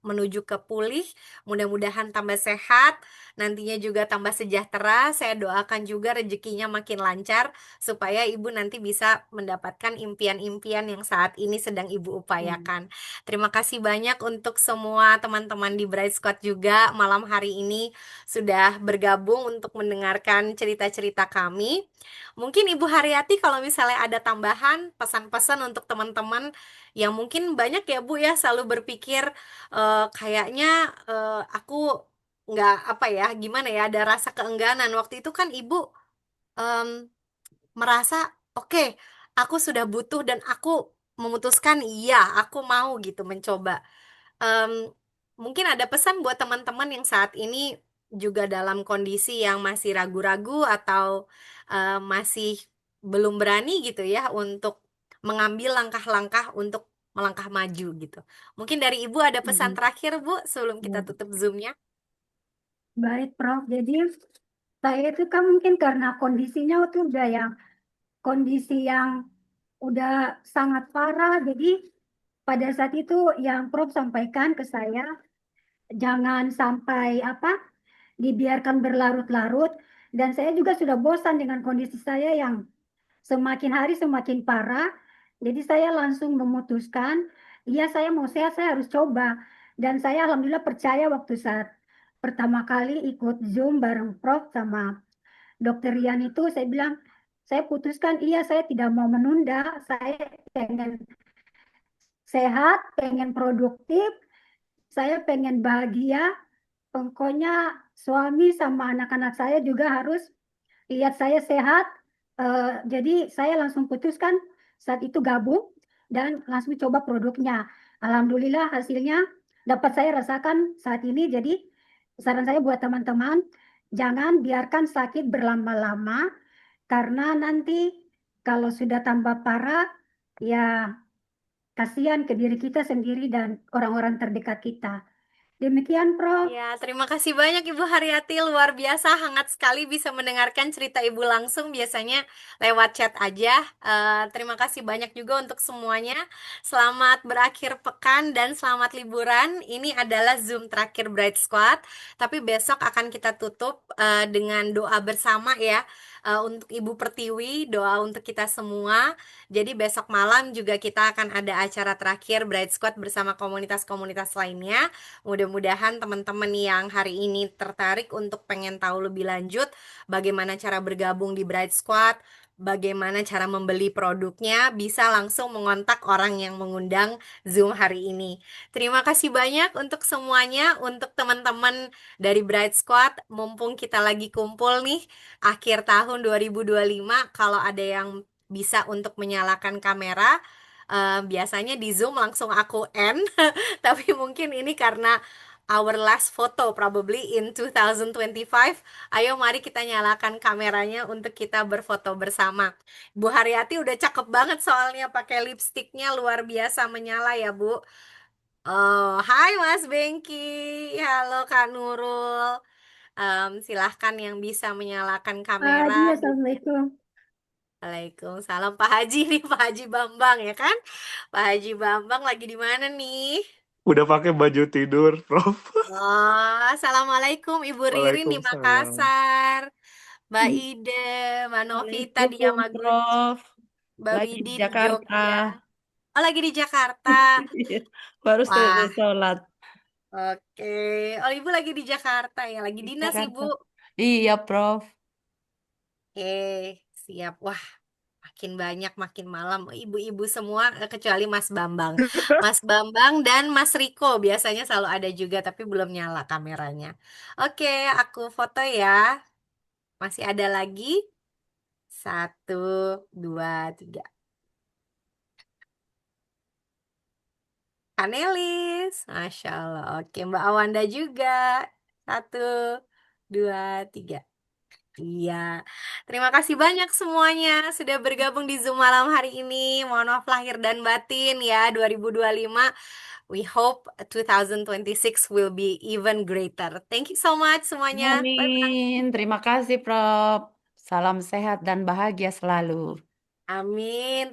Speaker 1: menuju ke pulih. Mudah-mudahan tambah sehat, nantinya juga tambah sejahtera. Saya doakan juga rezekinya makin lancar supaya ibu nanti bisa mendapatkan impian-impian yang saat ini sedang ibu upayakan. Terima kasih banyak untuk semua teman-teman di Bright Squad juga malam hari ini sudah bergabung untuk mendengarkan cerita-cerita kami. Mungkin Ibu Haryati kalau misalnya ada tambahan pesan-pesan untuk teman-teman yang mungkin banyak ya Bu ya selalu berpikir kayaknya aku nggak apa ya gimana ya ada rasa keengganan waktu itu kan Ibu em, merasa oke, aku sudah butuh dan aku memutuskan iya, aku mau gitu mencoba. Em, Mungkin ada pesan buat teman-teman yang saat ini juga dalam kondisi yang masih ragu-ragu atau masih belum berani gitu ya untuk mengambil langkah-langkah untuk melangkah maju gitu. Mungkin dari Ibu ada pesan terakhir Bu sebelum kita tutup Zoom-nya.
Speaker 3: Baik, Prof. Jadi saya itu kan mungkin karena kondisinya itu udah yang kondisi yang udah sangat parah. Jadi pada saat itu yang Prof sampaikan ke saya, jangan sampai apa dibiarkan berlarut-larut. Dan saya juga sudah bosan dengan kondisi saya yang semakin hari semakin parah. Jadi saya langsung memutuskan, iya saya mau sehat, saya harus coba. Dan saya alhamdulillah percaya waktu saat pertama kali ikut Zoom bareng Prof sama Dokter Rian itu, saya bilang, saya putuskan, iya saya tidak mau menunda, saya pengen sehat, pengen produktif, saya pengen bahagia, pokoknya suami sama anak-anak saya juga harus lihat saya sehat. Jadi saya langsung putuskan saat itu gabung dan langsung coba produknya. Alhamdulillah hasilnya dapat saya rasakan saat ini. Jadi saran saya buat teman-teman, jangan biarkan sakit berlama-lama karena nanti kalau sudah tambah parah, ya kasihan ke diri kita sendiri dan orang-orang terdekat kita. Demikian, Prof.
Speaker 1: Ya, terima kasih banyak Ibu Haryati. Luar biasa, hangat sekali bisa mendengarkan cerita Ibu langsung. Biasanya lewat chat aja. Terima kasih banyak juga untuk semuanya. Selamat berakhir pekan dan selamat liburan. Ini adalah Zoom terakhir Bright Squad. Tapi besok akan kita tutup dengan doa bersama ya. Untuk Ibu Pertiwi, doa untuk kita semua. Jadi besok malam juga kita akan ada acara terakhir Bright Squad bersama komunitas-komunitas lainnya. Mudah-mudahan teman-teman yang hari ini tertarik untuk pengen tahu lebih lanjut bagaimana cara bergabung di Bright Squad, bagaimana cara membeli produknya, bisa langsung mengontak orang yang mengundang Zoom hari ini. Terima kasih banyak untuk semuanya, untuk teman-teman dari Bright Squad, mumpung kita lagi kumpul nih, akhir tahun 2025, kalau ada yang bisa untuk menyalakan kamera, biasanya di Zoom langsung aku end. Tapi mungkin ini karena our last photo probably in 2025. Ayo mari kita nyalakan kameranya untuk kita berfoto bersama. Bu Haryati udah cakep banget soalnya pakai lipstiknya luar biasa menyala ya Bu. Oh, hai Mas Bengki. Halo Kak Nurul. Silahkan yang bisa menyalakan kamera.
Speaker 3: Pagi, Assalamualaikum.
Speaker 1: Waalaikumsalam Pak Haji nih, Pak Haji Bambang ya kan? Pak Haji Bambang lagi di mana nih?
Speaker 4: Udah pakai baju tidur, Prof.
Speaker 1: Oh, Assalamualaikum Ibu Ririn di
Speaker 4: Waalaikumsalam.
Speaker 1: Makassar. Mbak Ide, Mbak Novita di
Speaker 2: Waalaikumsalam,
Speaker 1: Yamaguchi,
Speaker 2: Prof.
Speaker 1: Mbak
Speaker 2: Lagi di
Speaker 1: Widi di
Speaker 2: Jakarta.
Speaker 1: Jogja. Oh, lagi di Jakarta.
Speaker 2: Iya, baru selesai
Speaker 1: Wah,
Speaker 2: sholat
Speaker 1: oke. Oh, Ibu lagi di Jakarta ya. Lagi
Speaker 2: di
Speaker 1: dinas Ibu.
Speaker 2: Jakarta. Iya, Prof.
Speaker 1: Oke, siap. Wah, makin banyak, makin malam. Ibu-ibu semua, kecuali Mas Bambang. Mas Bambang dan Mas Riko biasanya selalu ada juga, tapi belum nyala kameranya. Oke, aku foto ya. Masih ada lagi. Satu, dua, tiga. Kanelis. Masya Allah. Oke, Mbak Awanda juga. Satu, dua, tiga. Iya, terima kasih banyak semuanya sudah bergabung di Zoom malam hari ini. Mohon maaf lahir dan batin ya 2025. We hope 2026 will be even greater. Thank you so much semuanya. Bye bye.
Speaker 5: Amin. Terima kasih, Prof. Salam sehat dan bahagia selalu.
Speaker 1: Amin.